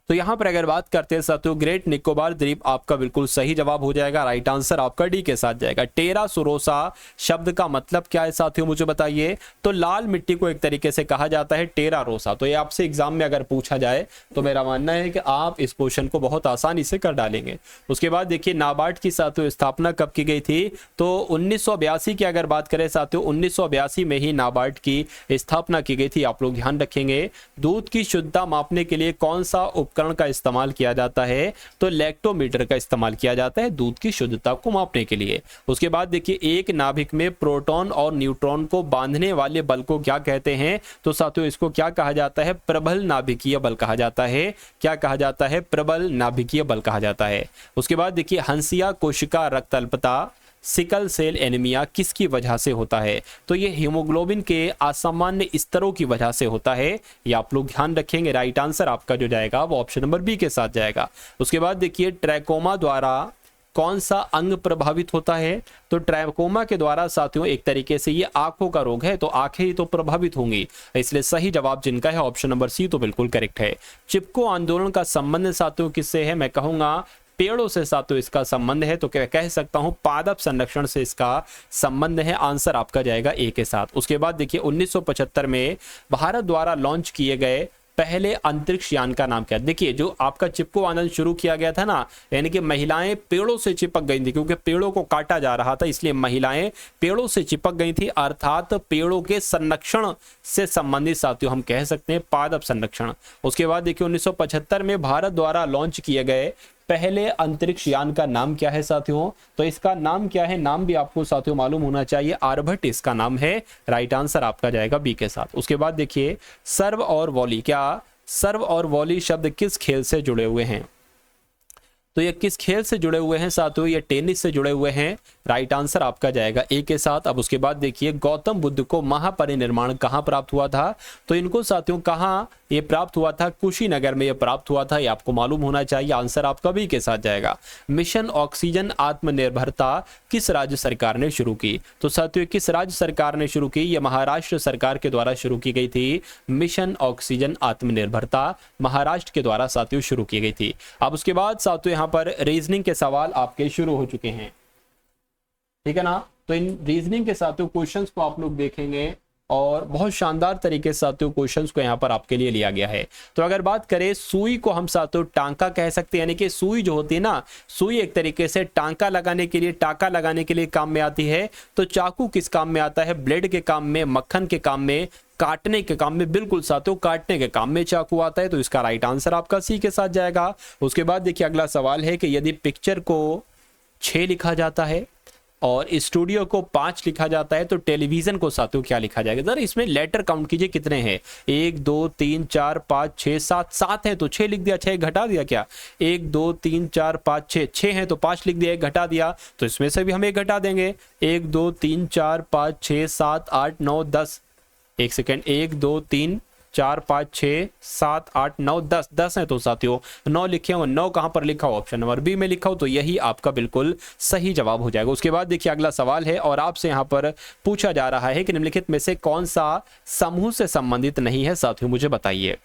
तो यहां पर अगर बात करते हैं साथियों ग्रेट निकोबार द्वीप आपका बिल्कुल सही जवाब हो जाएगा, राइट आंसर आपका डी के साथ जाएगा। टेरा सुरोसा शब्द का मतलब क्या है साथियों, मुझे बताइए। तो लाल मिट्टी को एक तरीके से कहा जाता है टेरा रोसा। तो ये आपसे एग्जाम में अगर पूछा जाए तो मेरा मानना है कि आप इस क्वेश्चन को बहुत आसानी से कर डालेंगे। उसके बाद देखिए नाबार्ड की साथियों स्थापना कब की गई थी, तो 1982 की अगर बात करें साथियों 1982 में ही नाबार्ड की स्थापना की गई थी, आप लोग ध्यान रखेंगे। दूध की शुद्धता मापने के लिए कौन सा उपकरण का इस्तेमाल किया जाता है? तो लैक्टोमीटर का इस्तेमाल किया जाता है दूध की शुद्धता को मापने के लिए। उसके बाद देखिए, एक नाभिक में प्रोटॉन और न्यूट्रॉन को बांधने वाले बल को क्या कहते हैं? तो साथियों इसको क्या कहा जाता है? प्रबल नाभिकीय बल कहा जाता है। क्या कहा जाता है? प्रबल नाभिकीय बल कहा जाता है। उसके बाद देखिए, हंसिया कोशिका रक्त अल्पता, सिकल सेल एनीमिया किसकी वजह से होता है? तो ये हीमोग्लोबिन के असामान्य स्तरों की वजह से होता है। ये आप लोग ध्यान रखेंगे। राइट आंसर आपका जो जाएगा वो ऑप्शन नंबर बी के साथ जाएगा। उसके बाद देखिए, ट्रैकोमा द्वारा कौन सा अंग प्रभावित होता है? तो ट्रैकोमा के द्वारा साथियों एक तरीके से ये आंखों का रोग है, तो आंखें ही तो प्रभावित होंगी, इसलिए सही जवाब जिनका है ऑप्शन नंबर सी तो बिल्कुल करेक्ट है। चिपको आंदोलन का संबंध साथियों किससे है? मैं कहूंगा पेड़ों से साथियों इसका संबंध है, तो क्या कह सकता हूं पादप संरक्षण से इसका संबंध है। आंसर आपका जाएगा ए के साथ। उसके बाद देखिए, 1975 में भारत द्वारा लॉन्च किए गए पहले अंतरिक्ष यान का नाम क्या? देखिए, जो आपका चिपको आंदोलन शुरू किया गया था ना, यानी कि महिलाएं पेड़ों से चिपक गई थी, क्योंकि पेड़ों को काटा जा रहा था, इसलिए महिलाएं पेड़ों से चिपक गई थी, अर्थात पेड़ों के संरक्षण से संबंधित साथियों हम कह सकते हैं पादप संरक्षण। उसके बाद देखिए, 1975 में भारत द्वारा लॉन्च किए गए पहले अंतरिक्ष यान का नाम क्या है साथियों? तो इसका नाम क्या है? नाम भी आपको साथियों मालूम होना चाहिए। आर्यभट्ट इसका नाम है। राइट आंसर आपका जाएगा बी के साथ। उसके बाद देखिए, सर्व और वॉली, क्या सर्व और वॉली शब्द किस खेल से जुड़े हुए हैं? तो ये किस खेल से जुड़े हुए हैं साथियों? ये टेनिस से जुड़े हुए हैं। राइट आंसर आपका जाएगा ए के साथ। अब उसके बाद देखिए, गौतम बुद्ध को महापरिनिर्वाण कहाँ प्राप्त हुआ था? तो इनको साथियों कहाँ ये प्राप्त हुआ था? कुशीनगर में ये प्राप्त हुआ था, ये आपको मालूम होना चाहिए। आंसर आपका बी के साथ जाएगा। मिशन ऑक्सीजन आत्मनिर्भरता किस राज्य सरकार ने शुरू की? तो साथियों किस राज्य सरकार ने शुरू की? ये महाराष्ट्र सरकार के द्वारा शुरू की गई थी। मिशन ऑक्सीजन आत्मनिर्भरता महाराष्ट्र के द्वारा साथियों शुरू की गई थी। अब उसके बाद साथियों यहाँ पर रीजनिंग के सवाल आपके शुरू हो चुके हैं, ठीक है ना? तो इन रीजनिंग के साथियों क्वेश्चंस को आप लोग देखेंगे और बहुत शानदार तरीके से साथियों क्वेश्चंस को यहाँ पर आपके लिए लिया गया है। तो अगर बात करें, सुई को हम साथियों टांका कह सकते हैं, यानी कि सुई जो होती है ना, सुई एक तरीके से टांका लगाने के लिए, टाका लगाने के लिए काम में आती है। तो चाकू किस काम में आता है? ब्लेड के काम में, मक्खन के काम में, काटने के काम में। बिल्कुल साथियों, काटने के काम में चाकू आता है, तो इसका राइट आंसर आपका सी के साथ जाएगा। उसके बाद देखिए, अगला सवाल है कि यदि पिक्चर को 6 लिखा जाता है और स्टूडियो को 5 लिखा जाता है, तो टेलीविजन को साथियों क्या लिखा जाएगा? जरा इसमें लेटर काउंट कीजिए कितने हैं। 1 2 3 4 5 6 7, 7 है तो 6 लिख दिया, 6 घटा दिया क्या? 1 2 3 4 5 6, 6 है तो 5 लिख दिया, 1 घटा दिया, तो इसमें से भी हम 1 घटा देंगे। 1 2 3 4 5 6 7 8 9 10, एक सेकेंड, 1 2 3 4 5 6 7 8 9 10, 10 है तो साथियों 9 लिखे हो। 9 कहां पर लिखा हो? ऑप्शन नंबर बी में लिखा हो, तो यही आपका बिल्कुल सही जवाब हो जाएगा। उसके बाद देखिए, अगला सवाल है और आपसे यहां पर पूछा जा रहा है कि निम्नलिखित में से कौन सा समूह से संबंधित नहीं है साथियों, मुझे बताइए।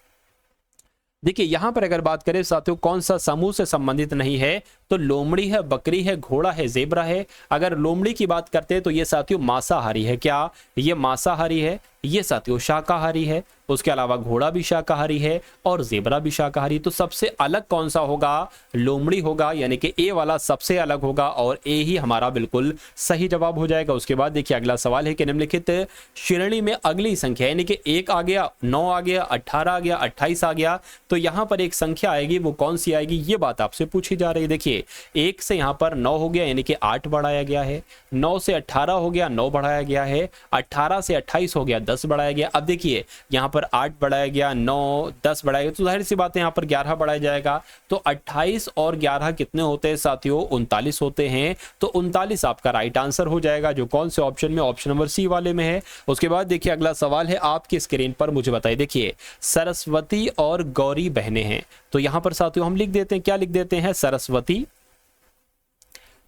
देखिए, यहां पर अगर बात करें साथियों कौन सा समूह से संबंधित नहीं है, तो लोमड़ी है, बकरी है, घोड़ा है, जेब्रा है। अगर लोमड़ी की बात करते हैं तो ये साथियों मांसाहारी है। क्या ये मांसाहारी है? ये साथियों शाकाहारी है। उसके अलावा घोड़ा भी शाकाहारी है और जेब्रा भी शाकाहारी। तो सबसे अलग कौन सा होगा? लोमड़ी होगा, यानी कि ए वाला सबसे अलग होगा और ए ही हमारा बिल्कुल सही जवाब हो जाएगा। उसके बाद देखिए, अगला सवाल है कि निम्नलिखित श्रेणी में अगली संख्या, यानी कि 1 आ गया, 9 आ गया, 18 आ गया, 28 आ गया, तो यहां पर एक संख्या आएगी, वो कौन सी आएगी? ये बात आपसे पूछी जा रही है। देखिए, 1 से यहां पर 9 हो गया, यानी कि 8 बढ़ाया गया है। 9 से 18 हो गया, 9 बढ़ाया गया है। 18 से 28 हो गया, 10 बढ़ाया गया। अब देखिए, यहां पर 8 बढ़ाया गया, 9 10 बढ़ाया गया, तो जाहिर सी बात है यहां पर 11 बढ़ाया जाएगा। तो 28 और 11 कितने होते हैं साथियों? 39 होते हैं। तो 39 आपका राइट आंसर हो जाएगा, जो कौन से ऑप्शन में? ऑप्शन नंबर सी वाले में है। उसके बाद देखिए, अगला सवाल है आपकी स्क्रीन पर, मुझे बताइए। देखिए, सरस्वती और गौरी बहनें हैं, तो यहां पर साथियों हम लिख देते हैं, क्या लिख देते हैं? सरस्वती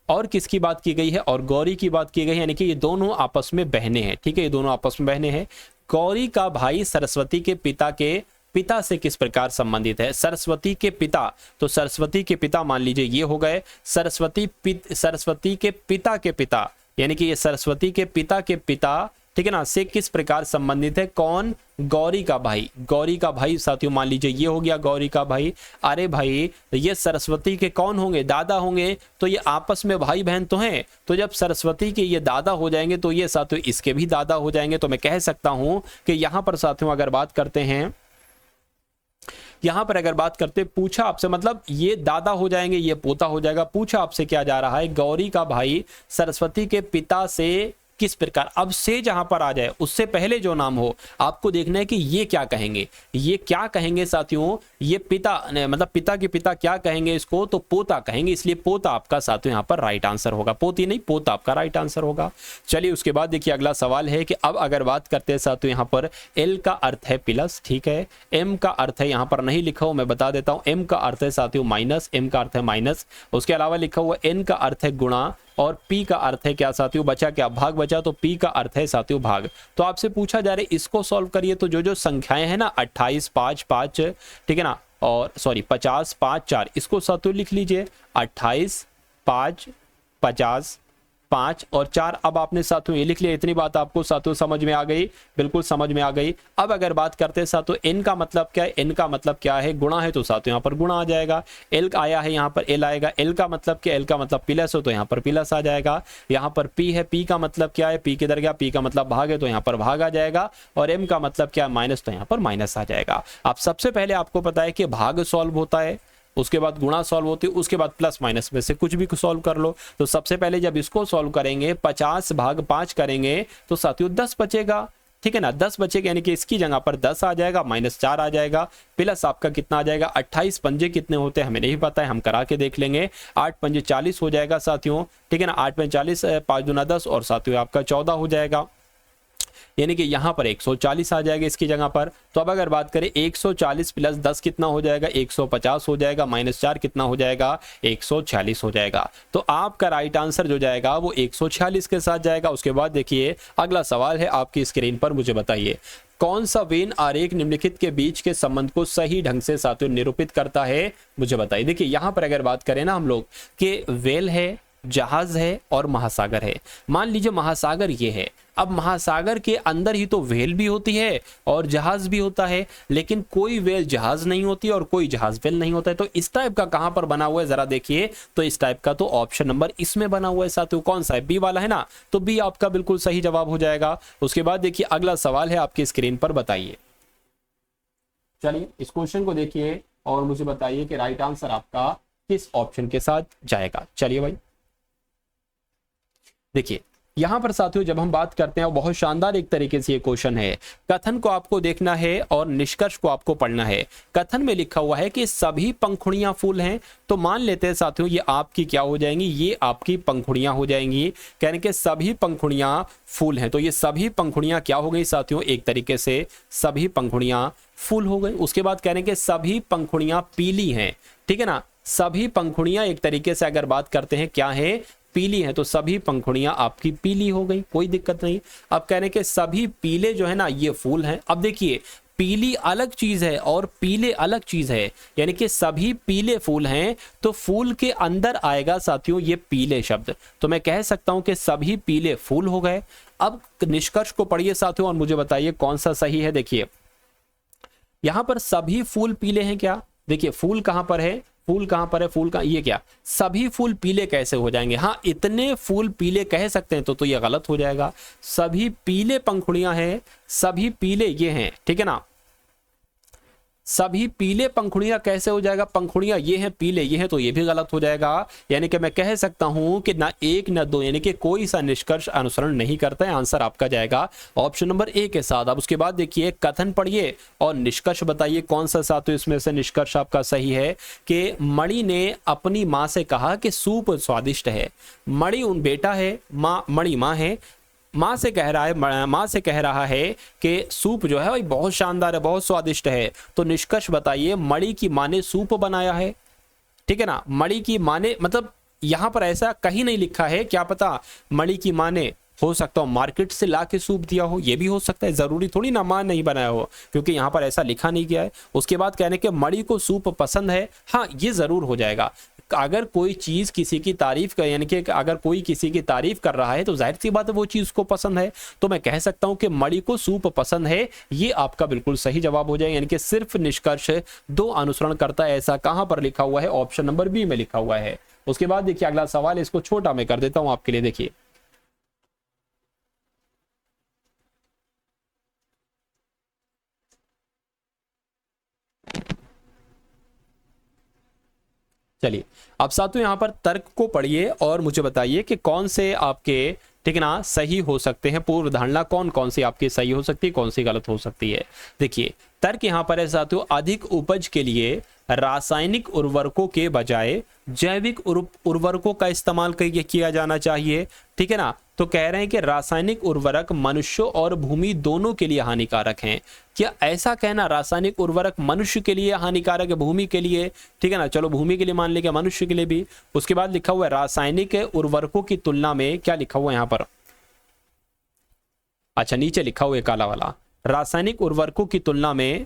और किसकी बात की गई है? और गौरी की बात की गई है, यानी कि ये दोनों आपस में बहनें हैं। ठीक है, ये दोनों आपस में बहनें हैं। गौरी का भाई सरस्वती के पिता से किस प्रकार संबंधित है? सरस्वती के पिता, तो सरस्वती के पिता मान लीजिए ये हो गए। सरस्वती के पिता के पिता, यानी कि ये सरस्वती के पिता, ठीक है ना, से किस प्रकार संबंधित है? कौन? गौरी का भाई। गौरी का भाई साथियों मान लीजिए ये हो गया गौरी का भाई। अरे भाई, ये सरस्वती के कौन होंगे? दादा होंगे। तो ये आपस में भाई बहन तो हैं, तो जब सरस्वती के ये दादा हो जाएंगे तो ये साथियों इसके भी दादा हो जाएंगे। तो मैं कह सकता हूं कि यहां पर साथियों अगर बात करते हैं यहां पर अगर बात करते, पूछा आपसे, मतलब ये दादा हो जाएंगे, ये पोता हो जाएगा। पूछा आपसे क्या जा रहा है, गौरी का भाई सरस्वती के पिता से किस प्रकार। अब से जहां पर आ जाए, उससे पहले जो नाम हो, आपको देखना है कि ये क्या कहेंगे, ये क्या कहेंगे साथियों, ये पिता मतलब पिता के पिता क्या कहेंगे इसको, तो पोता कहेंगे, इसलिए पोता आपका साथियों यहां पर राइट आंसर होगा, पोती नहीं, पोता आपका राइट आंसर होगा। चलिए उसके बाद देखिए अगला सवाल है कि अब अगर बात करते हैं साथियों, यहां पर एल का अर्थ है प्लस, ठीक है, एम का अर्थ है, यहां पर नहीं लिखा हो मैं बता देता हूं, एम का अर्थ है साथियों माइनस, एम का अर्थ है माइनस। उसके अलावा लिखा हुआ एन का अर्थ है गुणा, और पी का अर्थ है क्या साथियों, बचा क्या, भाग बचा, तो पी का अर्थ है साथियों भाग। तो आपसे पूछा जा रहा है इसको सॉल्व करिए, तो जो जो संख्याएं हैं ना 28 5 5, ठीक है ना, और सॉरी 50 5 4, इसको साथियों लिख लीजिए 28 5 50 5 और 4। अब आपने साथियों ये लिख लिया, इतनी बात आपको साथियों समझ में आ गई, बिल्कुल समझ में आ गई। अब अगर बात करते हैं साथियों एन का मतलब क्या है, एन का मतलब क्या है, गुणा है, तो साथियों यहाँ पर गुणा आ जाएगा। एल आया है, यहाँ पर एल आएगा। एल का मतलब क्या, एल का मतलब प्लस हो, तो यहाँ पर प्लस आ जाएगा। यहाँ पर पी है, पी का मतलब क्या है, पी किधर गया, पी का मतलब भाग है, तो यहाँ पर भाग आ जाएगा। और एम का मतलब क्या है, माइनस, तो यहाँ पर माइनस आ जाएगा। अब सबसे पहले आपको पता है कि भाग सॉल्व होता है, उसके बाद गुणा सॉल्व होती है, उसके बाद प्लस माइनस में से कुछ भी सॉल्व कर लो। तो सबसे पहले जब इसको सॉल्व करेंगे 50 भाग 5 करेंगे तो साथियों 10 बचेगा, ठीक है ना, 10 बचेगा, यानी कि इसकी जगह पर 10 आ जाएगा, माइनस 4 आ जाएगा, प्लस आपका कितना आ जाएगा, 28 पंजे कितने होते हैं हमें नहीं पता है, हम करा के देख लेंगे। 8 पंजे 40 हो जाएगा साथियों, ठीक है ना, 8 पंजे 40, 5 दूना 10, और साथियों आपका 14 हो जाएगा, यानी कि यहाँ पर 140 आ जाएगा इसकी जगह पर। तो अब अगर बात करें 140 प्लस 10 कितना हो जाएगा, 150 हो जाएगा, माइनस 4 कितना हो जाएगा, 146 हो जाएगा। तो आपका राइट आंसर जो जाएगा वो 146 के साथ जाएगा। उसके बाद देखिए अगला सवाल है आपकी स्क्रीन पर, मुझे बताइए कौन सा वेन आरेख निम्नलिखित के बीच के संबंध को सही ढंग से साथियों निरूपित करता है, मुझे बताइए। देखिए यहां पर अगर बात करें ना हम लोग कि वेल है, जहाज है और महासागर है। मान लीजिए महासागर ये है, अब महासागर के अंदर ही तो वेल भी होती है और जहाज भी होता है, लेकिन कोई वेल जहाज नहीं होती और कोई जहाज वेल नहीं होता है। तो इस टाइप का कहां पर बना हुआ है जरा देखिए, तो इस टाइप का तो ऑप्शन नंबर इसमें बना हुआ है साथियों, कौन सा है, बी वाला है ना, तो बी आपका बिल्कुल सही जवाब हो जाएगा। उसके बाद देखिए अगला सवाल है आपकी स्क्रीन पर, बताइए। चलिए इस क्वेश्चन को देखिए और मुझे बताइए कि राइट आंसर आपका किस ऑप्शन के साथ जाएगा। चलिए भाई देखिए यहां पर साथियों जब हम बात करते हैं, बहुत शानदार एक तरीके से ये क्वेश्चन है। कथन को आपको देखना है और निष्कर्ष को आपको पढ़ना है। कथन में लिखा हुआ है कि सभी पंखुड़ियां फूल हैं, तो मान लेते हैं साथियों ये आपकी क्या हो जाएंगी, ये आपकी पंखुड़ियां हो जाएंगी। कहने के सभी पंखुड़ियां फूल हैं, तो ये सभी पंखुड़ियां क्या हो गई साथियों, एक तरीके से सभी पंखुड़ियां फूल हो गई। उसके बाद कहने के सभी पंखुड़ियां पीली हैं, ठीक है ना, सभी पंखुड़ियां एक तरीके से अगर बात करते हैं क्या है, पीली है, तो सभी पंखुड़ियां आपकी पीली हो गई, कोई दिक्कत नहीं। अब कहने के सभी पीले जो है ना ये फूल हैं। अब देखिए पीली अलग चीज है और पीले अलग चीज है, यानी कि सभी पीले फूल हैं तो फूल के अंदर आएगा साथियों ये पीले शब्द, तो मैं कह सकता हूं कि सभी पीले फूल हो गए। अब निष्कर्ष को पढ़िए साथियों और मुझे बताइए कौन सा सही है। देखिए यहां पर सभी फूल पीले हैं क्या, देखिए फूल कहां पर है, फूल कहां पर है, फूल का ये क्या, सभी फूल पीले कैसे हो जाएंगे, हाँ इतने फूल पीले कह सकते हैं, तो ये गलत हो जाएगा। सभी पीले पंखुड़ियां हैं, सभी पीले ये हैं, ठीक है ना, सभी पीले पंखुड़ियां कैसे हो जाएगा, पंखुड़ियां ये हैं पीले ये हैं, तो ये भी गलत हो जाएगा। यानी कि मैं कह सकता हूं कि ना एक ना दो, यानी कि कोई सा निष्कर्ष अनुसरण नहीं करता है। आंसर आपका जाएगा ऑप्शन नंबर ए के साथ। अब उसके बाद देखिए कथन पढ़िए और निष्कर्ष बताइए कौन सा साथियों इसमें से निष्कर्ष आपका सही है। कि मणि ने अपनी मां से कहा कि सूप स्वादिष्ट है। मणि उन बेटा है, माँ मणि माँ है, माँ से कह रहा है कि सूप जो है भाई बहुत शानदार है, बहुत स्वादिष्ट है। तो निष्कर्ष बताइए मणि की माँ ने सूप बनाया है, ठीक है ना, मणि की माँ ने, मतलब यहां पर ऐसा कहीं नहीं लिखा है, क्या पता मणि की माँ ने हो सकता हो मार्केट से ला के सूप दिया हो, ये भी हो सकता है, जरूरी थोड़ी ना मां नहीं बनाया हो, क्योंकि यहाँ पर ऐसा लिखा नहीं गया है। उसके बाद कहने के मणि को सूप पसंद है, हाँ ये जरूर हो जाएगा। अगर कोई चीज किसी की तारीफ कर, यानी कि अगर कोई किसी की तारीफ कर रहा है तो जाहिर सी बात है वो चीज को पसंद है, तो मैं कह सकता हूं कि मणि को सूप पसंद है, ये आपका बिल्कुल सही जवाब हो जाएगा। यानी कि सिर्फ निष्कर्ष दो अनुसरण करता है, ऐसा कहां पर लिखा हुआ है, ऑप्शन नंबर बी में लिखा हुआ है। उसके बाद देखिए अगला सवाल, इसको छोटा मैं कर देता हूं आपके लिए। देखिए चलिए अब साथियों यहाँ पर तर्क को पढ़िए और मुझे बताइए कि कौन से आपके, ठीक है ना, सही हो सकते हैं। पूर्व धारणा कौन कौन सी आपकी सही हो सकती है, कौन सी गलत हो सकती है। देखिए तर्क यहाँ पर है साथियों, अधिक उपज के लिए रासायनिक उर्वरकों के बजाय जैविक उर्वरकों का इस्तेमाल किया जाना चाहिए, ठीक है ना। तो कह रहे हैं कि रासायनिक उर्वरक मनुष्यों और भूमि दोनों के लिए हानिकारक हैं। क्या ऐसा कहना रासायनिक उर्वरक मनुष्य के लिए हानिकारक है, भूमि के लिए, ठीक है ना, चलो भूमि के लिए मान लेंगे, मनुष्य के लिए भी। उसके बाद लिखा हुआ है रासायनिक उर्वरकों की तुलना में, क्या लिखा हुआ है यहाँ पर, अच्छा नीचे लिखा हुआ है काला वाला, रासायनिक उर्वरकों की तुलना में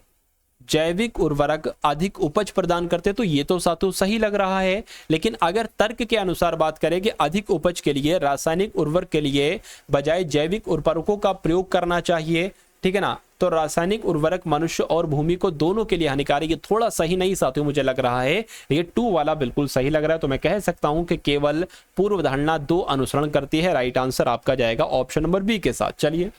जैविक उर्वरक अधिक उपज प्रदान करते, तो ये तो सातों सही लग रहा है। लेकिन अगर तर्क के अनुसार बात करें कि अधिक उपज के लिए रासायनिक उर्वरक के लिए बजाय जैविक उर्वरकों का प्रयोग करना चाहिए, ठीक है ना, तो रासायनिक उर्वरक मनुष्य और भूमि को दोनों के लिए हानिकारक, ये थोड़ा सही नहीं साथियों मुझे लग रहा है। ये 2 वाला बिल्कुल सही लग रहा है। तो मैं कह सकता हूं कि केवल पूर्व धारणा 2 अनुसरण करती है। राइट आंसर आपका जाएगा ऑप्शन नंबर बी के साथ। चलिए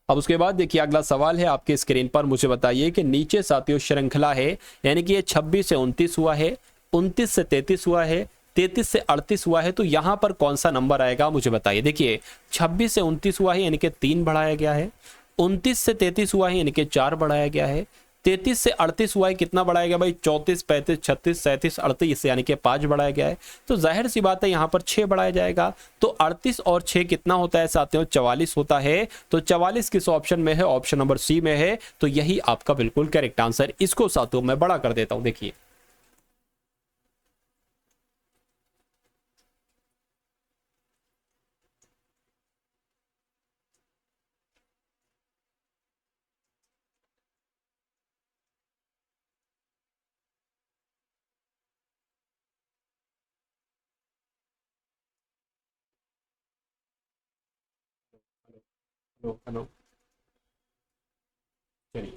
अब उसके बाद देखिए अगला सवाल है आपके स्क्रीन पर, मुझे बताइए कि नीचे साथियों श्रृंखला है, यानी कि ये 26 से 29 हुआ है, 29 से 33 हुआ है, 33 से 38 हुआ है, तो यहां पर कौन सा नंबर आएगा मुझे बताइए। देखिए 26 से 29 हुआ है यानी कि 3 बढ़ाया गया है, 29 से 33 हुआ है यानी कि 4 बढ़ाया गया है, 33 से 38 हुआ है कितना बढ़ाया गया भाई, 34, 35, 36, 37, 38 यानी कि 5 बढ़ाया गया है। तो जाहिर सी बात है यहाँ पर 6 बढ़ाया जाएगा। तो 38 और 6 कितना होता है साथियों, 44 होता है। तो 44 किस ऑप्शन में है, ऑप्शन नंबर सी में है। तो यही आपका बिल्कुल करेक्ट आंसर। इसको साथियों मैं बड़ा कर देता हूं, देखिए हेलो हेलो, चलिए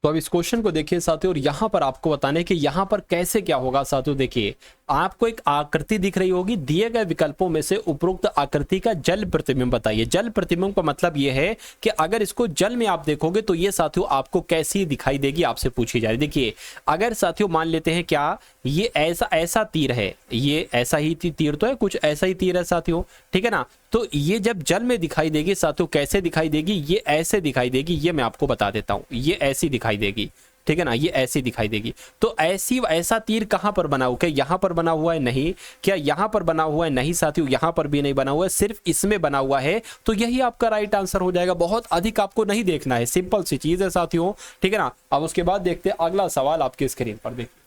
तो अब इस क्वेश्चन को देखिए साथियों, और यहां पर आपको बताने कि यहां पर कैसे क्या होगा साथियों। देखिए आपको एक आकृति दिख रही होगी, दिए गए विकल्पों में से उपरोक्त आकृति का जल प्रतिबिंब बताइए। जल प्रतिबिंब का मतलब यह है कि अगर इसको जल में आप देखोगे तो ये साथियों आपको कैसी दिखाई देगी, आपसे पूछी जा रही। देखिए अगर साथियों मान लेते हैं क्या ये ऐसा तीर है, ये ऐसा ही तीर तो है, कुछ ऐसा ही तीर है साथियों, ठीक है ना। तो ये जब जल में दिखाई देगी साथियों, कैसे दिखाई देगी, ये ऐसे दिखाई देगी, ये मैं आपको बता देता हूं, ये ऐसी दिखाई देगी, ठीक है ना, ये ऐसी दिखाई देगी। तो ऐसा तीर कहां पर बना हुआ, क्या यहां पर बना हुआ है, नहीं। क्या यहां पर बना हुआ है, नहीं साथियों, यहां पर भी नहीं बना हुआ है, सिर्फ इसमें बना हुआ है। तो यही आपका राइट आंसर हो जाएगा। बहुत अधिक आपको नहीं देखना है, सिंपल सी चीज है साथियों, ठीक है ना। अब उसके बाद देखते हैं अगला सवाल आपके स्क्रीन पर, देखिए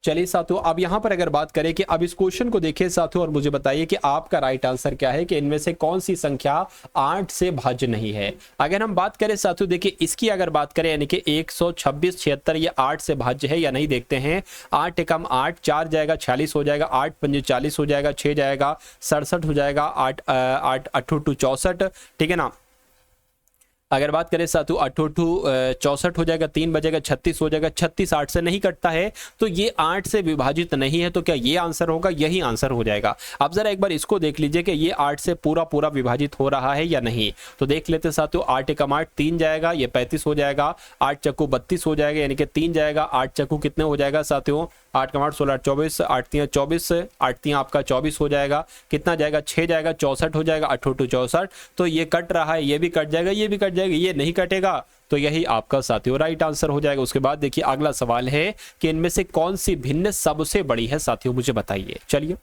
चलिए साथियों, अब यहां पर अगर बात करें कि अब इस क्वेश्चन को देखिए साथियों और मुझे बताइए कि आपका राइट आंसर क्या है, कि इनमें से कौन सी संख्या 8 से भाज्य नहीं है। अगर हम बात करें साथियों, देखिए इसकी अगर बात करें यानी कि 126, 76 ये 8 से भाज्य है या नहीं, देखते हैं। 8 एकम 8, 4 जाएगा 46 हो जाएगा, 8 पंजे 40 हो जाएगा, 6 जाएगा 67 हो जाएगा, 8 8 64, ठीक है ना। अगर बात करें साथियों 8 64 हो जाएगा, 3 बजेगा 36 हो जाएगा, 36 8 से नहीं कटता है, तो ये 8 से विभाजित नहीं है। तो क्या ये आंसर होगा, यही आंसर हो जाएगा। अब जरा एक बार इसको देख लीजिए कि ये 8 से पूरा विभाजित हो रहा है या नहीं। तो देख लेते साथियों, 8 एकम 8 3 जाएगा, ये 35 हो जाएगा, 8 चक्कू 32 हो जाएगा, यानी कि 3 जाएगा, 8 चक्कू कितने हो जाएगा साथियों, 8 कम 8 16 24, 8 3 24, 8 3 आपका 24 हो जाएगा, कितना जाएगा 6 जाएगा, 64 हो जाएगा, 8 2 64। तो ये कट रहा है, ये भी कट जाएगा, ये भी कट जाएगा, ये नहीं कटेगा। तो यही आपका साथियों राइट आंसर हो जाएगा। उसके बाद देखिए अगला सवाल है कि इनमें से कौन सी भिन्न सबसे बड़ी है साथियों, मुझे बताइए। चलिए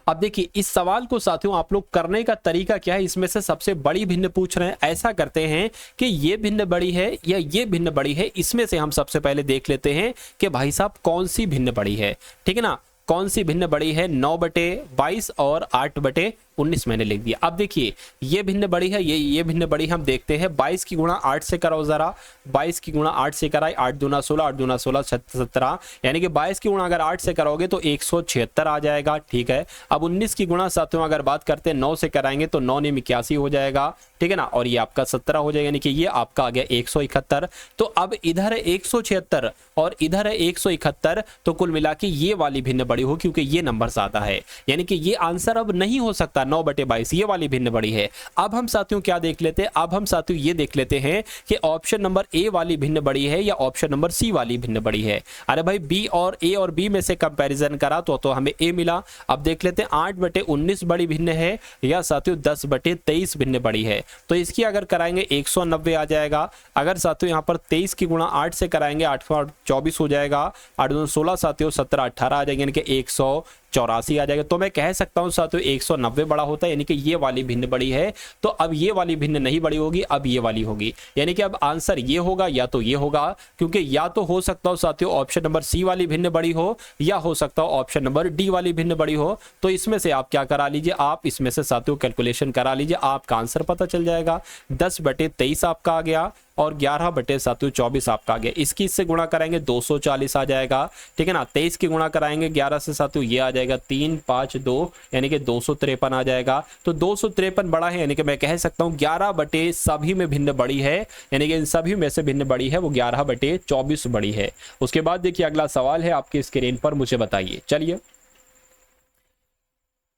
अब देखिए इस सवाल को साथियों आप लोग करने का तरीका क्या है, इसमें से सबसे बड़ी भिन्न पूछ रहे हैं। ऐसा करते हैं कि ये भिन्न बड़ी है या ये भिन्न बड़ी है, इसमें से हम सबसे पहले देख लेते हैं कि भाई साहब कौन सी भिन्न बड़ी है, ठीक है ना। कौन सी भिन्न बड़ी है, 9/22 और 8/19 मैंने लिख दिया। अब देखिए ये भिन्न बड़ी है, ये भिन्न बड़ी हम देखते हैं। 22 की गुणा 8 से कराओ जरा, 22 की गुणा 8 से कराई, 8 दूना 16, 8 दूना 16 17, यानी कि 22 की गुणा अगर 8 से करोगे तो 176 आ जाएगा, ठीक है। अब 19 की गुणा साथियों अगर बात करते हैं 9 से कराएंगे तो 9 ने 81 हो जाएगा, ठीक है ना, और ये आपका 17 हो जाएगा, यानी कि ये आपका आ गया 171। तो अब इधर है 176 और इधर है 171, तो कुल मिला के ये वाली भिन्न बड़ी हो, क्योंकि ये नंबर ज्यादा है, यानी कि ये आंसर अब नहीं हो सकता 9/22 ये वाली भिन्न बड़ी है। अब हम साथियों क्या देख लेते हैं, अब हम साथियों ये देख लेते हैं कि ऑप्शन नंबर ए वाली भिन्न बड़ी है या ऑप्शन नंबर सी वाली भिन्न बड़ी है। अरे भाई बी और ए और बी में से कंपैरिजन करा तो हमें ए मिला। अब देख लेते हैं 8/19 बड़ी भिन्न है या साथियों 10/23 भिन्न बड़ी है। तो इसकी अगर कराएंगे 190 आ जाएगा। अगर साथियों यहाँ पर 23 की गुणा 8 से कराएंगे 8 को 24 हो जाएगा, 8 दूनी 16 साथियों 17 18 आ जाएंगे, यानी कि 184 आ जाएगा। तो मैं कह सकता हूँ साथियों 190 बड़ा होता है, यानी कि ये वाली भिन्न बड़ी है। तो अब ये वाली भिन्न नहीं बड़ी होगी, अब ये वाली होगी, यानी कि अब आंसर ये होगा या तो ये होगा, क्योंकि या तो हो सकता हो साथियों ऑप्शन नंबर सी वाली भिन्न बड़ी हो या हो सकता हो ऑप्शन नंबर डी वाली भिन्न बड़ी हो। तो इसमें से आप क्या करा लीजिए, आप इसमें से साथियों कैलकुलेशन करा लीजिए, आपका आंसर पता चल जाएगा। 10/23 आपका आ गया और 11/24 आपका आ गया। इसकी इससे गुणा कराएंगे 240 आ जाएगा, ठीक है ना। 23 की गुणा कराएंगे 11 से साथियों ये आ जाएगा 352 यानी कि 253 आ जाएगा। तो 253 बड़ा है, यानी कि मैं कह सकता हूँ 11 सभी में भिन्न बड़ी है, यानी कि इन सभी में से भिन्न बड़ी है वो 11/24 बड़ी है। उसके बाद देखिए अगला सवाल है आपकी स्क्रीन पर, मुझे बताइए। चलिए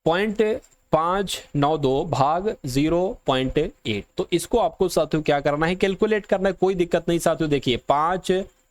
0.592 भाग 0.8, तो इसको आपको साथियों क्या करना है, कैलकुलेट करना है। कोई दिक्कत नहीं साथियों, देखिए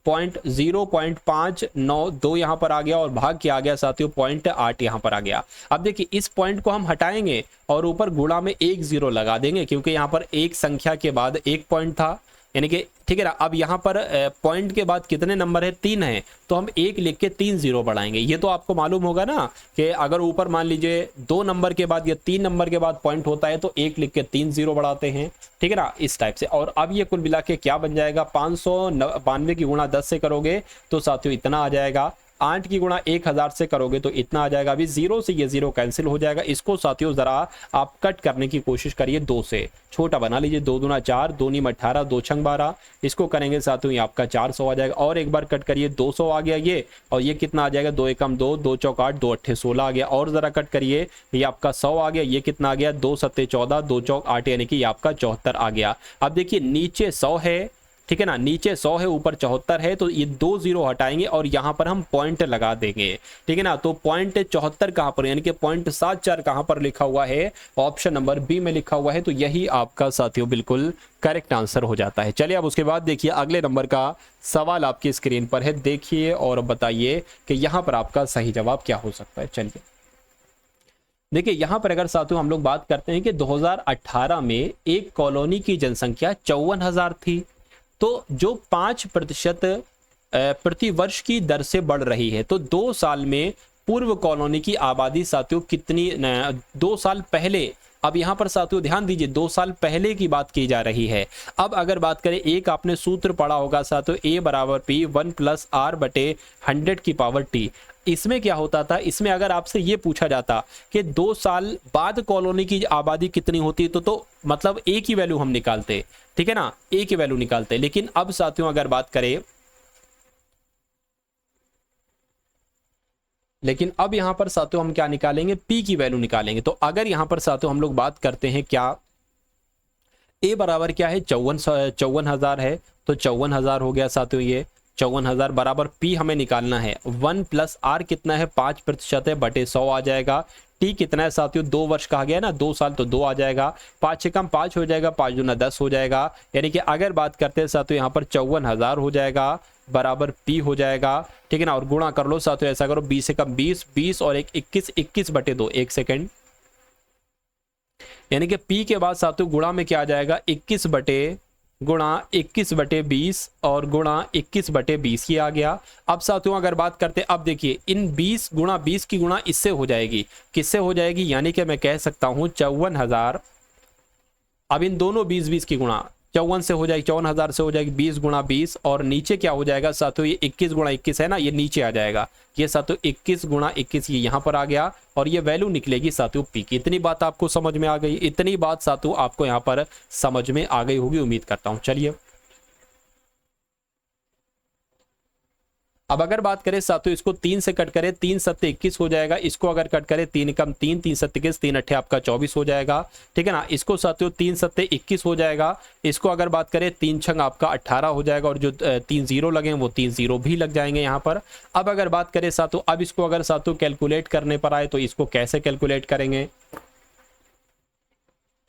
0.592 यहाँ पर आ गया और भाग क्या आ गया साथियों 0.8 यहाँ पर आ गया। अब देखिए इस पॉइंट को हम हटाएंगे और ऊपर गुणा में 1 0 लगा देंगे, क्योंकि यहाँ पर एक संख्या के बाद एक पॉइंट था, यानी कि ठीक है ना। अब यहाँ पर पॉइंट के बाद कितने नंबर है, 3 है, तो हम 1 लिख के 3 0 बढ़ाएंगे। ये तो आपको मालूम होगा ना कि अगर ऊपर मान लीजिए 2 नंबर के बाद या 3 नंबर के बाद पॉइंट होता है तो 1 लिख के 3 0 बढ़ाते हैं, ठीक है ना, इस टाइप से। और अब ये कुल मिला के क्या बन जाएगा, 592 की गुणा 10 से करोगे तो साथियों इतना आ जाएगा। 8 की गुणा 1000 से करोगे तो इतना आ जाएगा। अभी 0 से ये 0 कैंसिल हो जाएगा। इसको साथियों जरा आप कट करने की कोशिश करिए, 2 से छोटा बना लीजिए। 2 दूना 4, 2 नीम 18, 2 छंग 12, इसको करेंगे साथियों ये आपका 400 आ जाएगा। और एक बार कट करिए, 200 आ गया ये, और ये कितना आ जाएगा, 2 एकम 2, 2 चौक 8, 2 अट्ठे 16 आ गया। और जरा कट करिए, ये आपका 100 आ गया। ये कितना आ गया, 2 सत्ते 14, 2 चौक 8, यानी कि ये आपका 74 आ गया। अब देखिए नीचे 100 है, ठीक है ना, नीचे 100 है ऊपर 74 है, तो ये 2 0 हटाएंगे और यहाँ पर हम पॉइंट लगा देंगे, ठीक है ना। तो पॉइंट 74 कहाँ पर, यानी कि 0.74 कहाँ पर लिखा हुआ है, ऑप्शन नंबर बी में लिखा हुआ है। तो यही आपका साथियों बिल्कुल करेक्ट आंसर हो जाता है। चलिए अब उसके बाद देखिए अगले नंबर का सवाल आपकी स्क्रीन पर है, देखिए और बताइए कि यहाँ पर आपका सही जवाब क्या हो सकता है। चलिए देखिए यहाँ पर अगर साथियों हम लोग बात करते हैं कि 2018 में एक कॉलोनी की जनसंख्या 54,000 थी, तो जो 5% प्रति वर्ष की दर से बढ़ रही है, तो 2 साल में पूर्व कॉलोनी की आबादी साथियों कितनी, 2 साल पहले, अब यहाँ पर साथियों ध्यान दीजिए 2 साल पहले की बात की जा रही है। अब अगर बात करें, एक आपने सूत्र पढ़ा होगा साथियों, A = P 1 + R/100⁻T। इसमें क्या होता था, इसमें अगर आपसे ये पूछा जाता कि 2 साल बाद कॉलोनी की आबादी कितनी होती है, तो मतलब A की वैल्यू हम निकालते, ठीक है ना, A की वैल्यू निकालते। लेकिन अब साथियों अगर बात करें, लेकिन अब यहां पर साथियों हम क्या निकालेंगे, P की वैल्यू निकालेंगे। तो अगर यहां पर साथियों हम लोग बात करते हैं, क्या A बराबर क्या है, 54,000 है, तो 54,000 हो गया साथियों। ये 54,000 बराबर P हमें निकालना है, 1 + R कितना है, 5% है, बटे 100 आ जाएगा। T कितना है साथियों, 2 वर्ष कहा गया ना, 2 साल, तो 2 आ जाएगा। 5 से कम 5 हो जाएगा, 5 दूना 10 हो जाएगा। यानी कि अगर बात करते हैं साथियों यहाँ पर 54,000 हो जाएगा बराबर P हो जाएगा, ठीक है ना। और गुणा कर लो साथियों, ऐसा करो 20 से कम 20, 20 और 1 21, 21/2, 1 सेकेंड, यानी कि P के बाद साथियों गुणा में क्या आ जाएगा, 21/20 और गुणा 21/20 ये आ गया। अब साथियों अगर बात करते, अब देखिए इन 20 गुणा 20 की गुणा इससे हो जाएगी, किससे हो जाएगी, यानी कि मैं कह सकता हूं 54,000। अब इन दोनों 20 की गुणा 54 से हो जाएगी, 54,000 से हो जाएगी 20 गुणा 20, और नीचे क्या हो जाएगा साथियों, ये 21 गुणा 21 है ना, ये नीचे आ जाएगा। ये साथियों 21 गुणा 21 ये यहाँ पर आ गया और ये वैल्यू निकलेगी साथियों P की। इतनी बात आपको समझ में आ गई, इतनी बात साथियों आपको यहाँ पर समझ में आ गई होगी, उम्मीद करता हूँ। चलिए अब अगर बात करें साथियों, इसको 3 से कट करें, 3 सत्ते 21 हो जाएगा। इसको अगर कट करें, 3 कम 3, 3 सत्ते 21, 3 अट्ठे आपका 24 हो जाएगा, ठीक है ना। इसको साथियों 3 सत्ते 21 हो जाएगा। इसको अगर बात करें, 3 छंग आपका 18 हो जाएगा, और जो 3 0 लगे वो 3 0 भी लग जाएंगे यहाँ पर। अब अगर बात करें साथियों, अब इसको अगर साथियों कैलकुलेट करने पर आए तो इसको कैसे कैलकुलेट करेंगे,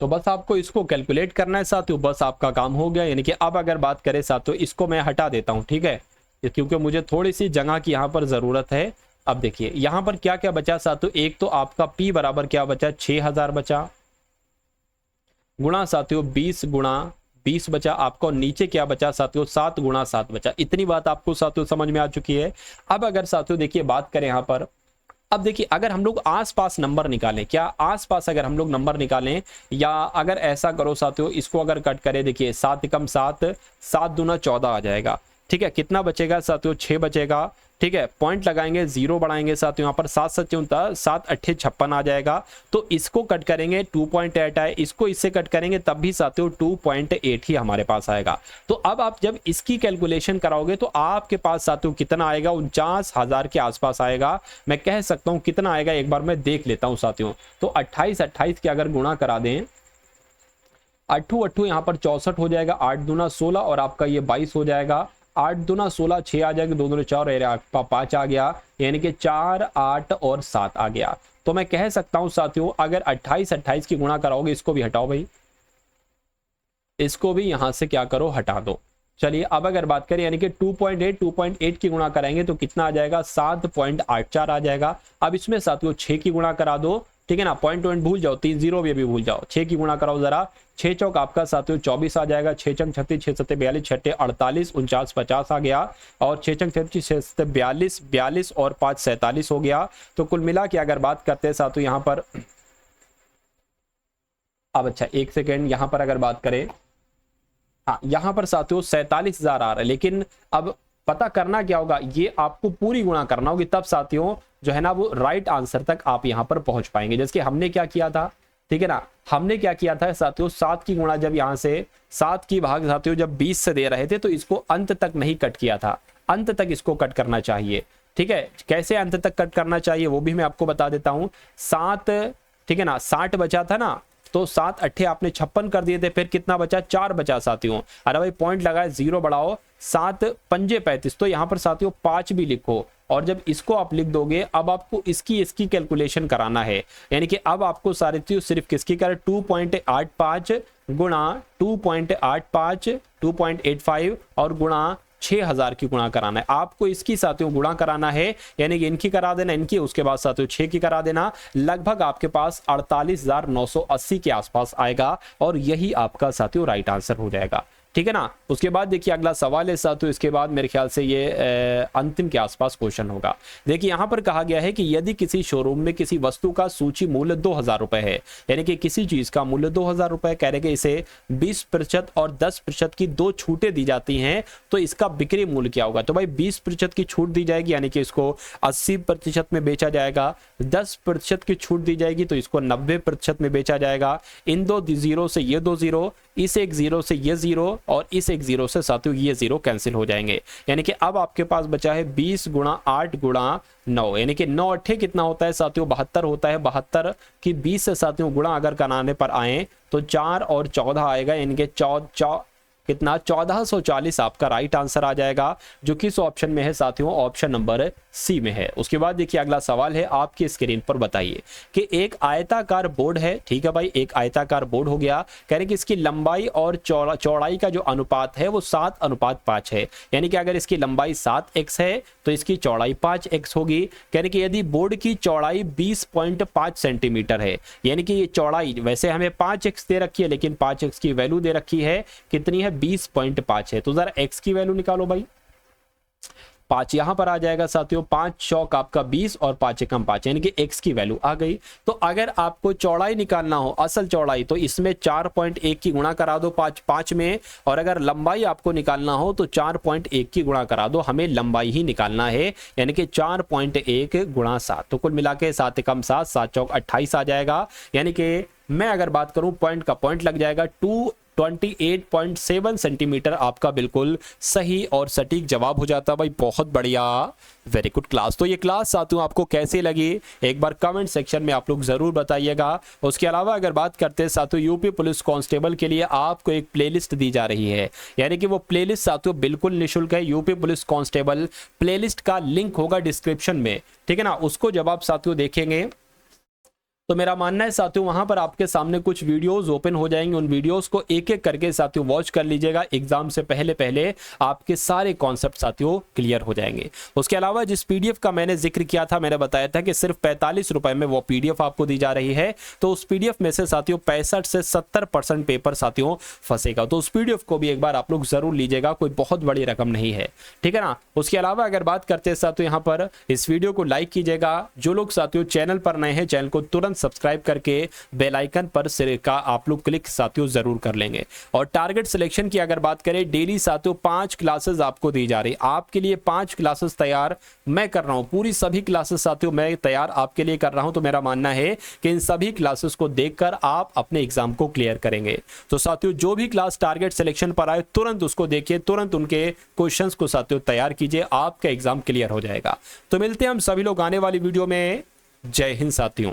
तो बस आपको इसको कैलकुलेट करना है साथियों, बस आपका काम हो गया। यानी कि अब अगर बात करें साथियों, इसको मैं हटा देता हूँ, ठीक है, क्योंकि मुझे थोड़ी सी जगह की यहाँ पर ज़रूरत है। अब देखिए यहाँ पर क्या क्या बचा साथियों, एक तो आपका P बराबर क्या बचा, 6000 बचा, गुणा साथियों 20 गुणा 20 बचा आपको, नीचे क्या बचा साथियों, 7 गुणा 7 बचा। इतनी बात आपको साथियों समझ में आ चुकी है। अब अगर साथियों देखिए बात करें यहाँ पर, अब देखिए अगर हम लोग आसपास नंबर निकालें, क्या आसपास अगर हम लोग नंबर निकालें, या अगर ऐसा करो साथियों, इसको अगर कट करें, देखिए 7 एकम 7, 7 दूना 14 आ जाएगा, ठीक है, कितना बचेगा साथियों, 6 बचेगा, ठीक है, पॉइंट लगाएंगे, जीरो बढ़ाएंगे साथियों, यहाँ पर 7 7 7 8 56 आ जाएगा। तो इसको कट करेंगे 2.8 आए, इसको इससे कट करेंगे तब भी साथियों 2.8 ही हमारे पास आएगा। तो अब आप जब इसकी कैलकुलेशन कराओगे तो आपके पास साथियों कितना आएगा, 49,000 के आसपास आएगा। मैं कह सकता हूं कितना आएगा, एक बार मैं देख लेता हूं साथियों। तो 28 के अगर गुणा करा दें, 8 यहाँ पर 64 हो जाएगा, 8 दूना 16 और आपका ये 22 हो जाएगा, 8 दूना 16, 6 आ जाएगा, 2 दूना 4, 5 आ गया, यानी कि 4 8 और 7 आ गया। तो मैं कह सकता हूं साथियों अगर 28 की गुणा कराओगे, इसको भी हटाओ भाई, इसको भी यहां से क्या करो, हटा दो। चलिए अब अगर बात करें, यानी कि 2.8 की गुणा कराएंगे तो कितना आ जाएगा, 7.84 आ जाएगा। अब इसमें साथियों 6 की गुणा करा दो, ठीक है ना, पॉइंट भूल जाओ, 3 जीरो भी अभी भूल जाओ, 6 की गुणा कराओ जरा, 6 चौक आपका साथियों 24 आ जाएगा, 6 चंग 36, 6 सत्ते 42, 6 48, 49 50 आ गया, और 6 चंग 36, 6 सत्ते 42, 42 और 5 47 हो गया। तो कुल मिला के अगर बात करते हैं साथियों यहाँ पर, अब अच्छा एक सेकेंड, यहाँ पर अगर बात करें, हाँ यहाँ पर साथियों 47,000 आ रहा है, लेकिन अब पता करना क्या होगा, ये आपको पूरी गुणा करना होगी, तब साथियों जो है ना वो राइट आंसर तक आप यहां पर पहुंच पाएंगे। जैसे कि हमने क्या किया था, ठीक है ना, हमने क्या किया था साथियों, 7 की गुणा जब यहां से 7 की भाग साथियों जब 20 से दे रहे थे तो इसको अंत तक नहीं कट किया था, अंत तक इसको कट करना चाहिए, ठीक है। कैसे अंत तक कट करना चाहिए वो भी मैं आपको बता देता हूं। 7, ठीक है ना, 60 बचा था ना, तो 7 8 आपने 56 कर दिए थे, फिर कितना बचा, 4 बचा साथियों। अरे भाई पॉइंट लगाए, जीरो बढ़ाओ, 7 पंजे 35, तो यहाँ पर साथियों 5 भी लिखो, और जब इसको आप लिख दोगे, अब आपको इसकी कैलकुलेशन कराना है। यानी कि अब आपको साथियों सिर्फ किसकी करें, 2.85 गुणा 2.85, 2.85 और गुणा 6000 की गुणा कराना है आपको, इसकी साथियों गुणा कराना है, यानी कि इनकी करा देना, इनकी, उसके बाद साथियों 6 की करा देना, लगभग आपके पास 48,980 के आसपास आएगा, और यही आपका साथियों राइट आंसर हो जाएगा, ठीक है ना। उसके बाद देखिए अगला सवाल है साथियों, इसके बाद मेरे ख्याल से ये अंतिम के आसपास क्वेश्चन होगा। देखिए यहाँ पर कहा गया है कि यदि किसी शोरूम में किसी वस्तु का सूची मूल्य 2000 रुपए है, यानी कि किसी चीज का मूल्य 2000 रुपए, कह रहे कि इसे 20% और 10% की 2 छूटें दी जाती हैं, तो इसका बिक्री मूल्य क्या होगा। तो भाई 20% की छूट दी जाएगी, यानी कि इसको 80% में बेचा जाएगा, 10% की छूट दी जाएगी तो इसको 90% में बेचा जाएगा। इन 2 जीरो से ये 2 जीरो, इस एक जीरो से ये जीरो, और इस एक जीरो से साथियों ये जीरो कैंसिल हो जाएंगे। यानी कि अब आपके पास बचा है 20 गुणा 8 गुणा 9, यानी कि 9 8 कितना होता है साथियों, 72 होता है। 72 की 20 से साथियों गुणा अगर कराने पर आए तो 4 और 14 आएगा, यानी कि कितना, 1440 आपका राइट आंसर आ जाएगा, जो किस ऑप्शन में है साथियों, ऑप्शन नंबर सी में है। उसके बाद देखिए अगला सवाल है, आपकी स्क्रीन पर बताइए कि एक आयताकार बोर्ड है, ठीक है भाई, एक आयताकार बोर्ड हो गया, कह रहे कि इसकी लंबाई और चौड़ाई का जो अनुपात है वो 7:5 है, यानी कि अगर इसकी लंबाई 7x है तो इसकी चौड़ाई 5x होगी। कह रहे कि यदि बोर्ड की चौड़ाई 20.5 सेंटीमीटर है, यानी कि ये चौड़ाई वैसे हमें 5x दे रखी है, लेकिन 5x की वैल्यू दे रखी है कितनी है, 20.5 है, तो जरा x की वैल्यू निकालो भाई। 5 यहां पर आ जाएगा साथियों, 5 चौक आपका 20 और 5 एकम 5, यानी कि x की वैल्यू आ गई। तो अगर आपको चौड़ाई निकालना हो, असल चौड़ाई, तो इसमें 4.1 की गुणा करा दो 5 में, और अगर लंबाई आपको निकालना हो तो 4.1 की गुणा करा दो, हमें लंबाई ही निकालना है, यानी कि 4.1 गुणा 7, तो कुल मिला के 7 एकम 7, 7 चौक 28 आ जाएगा। यानी कि मैं अगर बात करूं पॉइंट का पॉइंट लग जाएगा, 228.7 सेंटीमीटर आपका बिल्कुल सही और सटीक जवाब हो जाता है भाई। बहुत बढ़िया, वेरी गुड क्लास। तो ये क्लास साथियों आपको कैसी लगी एक बार कमेंट सेक्शन में आप लोग जरूर बताइएगा। उसके अलावा अगर बात करते हैं साथियों यूपी पुलिस कांस्टेबल के लिए आपको एक प्लेलिस्ट दी जा रही है, यानी कि वो प्लेलिस्ट साथियों बिल्कुल निःशुल्क है। यूपी पुलिस कांस्टेबल प्लेलिस्ट का लिंक होगा डिस्क्रिप्शन में, ठीक है ना। उसको जब आप साथियों देखेंगे तो मेरा मानना है साथियों वहां पर आपके सामने कुछ वीडियोस ओपन हो जाएंगे, उन वीडियोस को एक एक करके साथियों वॉच कर लीजिएगा। एग्जाम से पहले पहले आपके सारे कॉन्सेप्ट साथियों क्लियर हो जाएंगे। उसके अलावा जिस पीडीएफ का मैंने जिक्र किया था, मैंने बताया था कि सिर्फ 45 रुपए में वो पीडीएफ आपको दी जा रही है, तो उस पीडीएफ में से साथियों 65 से 70% पेपर साथियों फंसेगा। तो उस पीडीएफ को भी एक बार आप लोग जरूर लीजिएगा, कोई बहुत बड़ी रकम नहीं है, ठीक है ना। उसके अलावा अगर बात करते हैं साथियों यहाँ पर इस वीडियो को लाइक कीजिएगा। जो लोग साथियों चैनल पर नए हैं, चैनल को तुरंत सब्सक्राइब करके बेल आइकन पर सिर का आप लोग क्लिक साथियों जरूर कर लेंगे। और टारगेट सिलेक्शन की अगर बात करें, डेली साथियों 5 क्लासेस आपको दी जा रही, आपके लिए 5 क्लासेस तैयार मैं कर रहा हूं, पूरी सभी क्लासेस साथियों मैं तैयार आपके लिए कर रहा हूं। तो मेरा मानना है कि इन सभी क्लासेस को देखकर आप अपने एग्जाम को क्लियर करेंगे। तो साथियों जो भी क्लास टारगेट सिलेक्शन पर आए तुरंत उसको देखिए, तुरंत उनके क्वेश्चंस को साथियों तैयार कीजिए, आपका एग्जाम क्लियर हो जाएगा। तो मिलते हैं हम सभी लोग आने वाली वीडियो में। जय हिंद साथियों।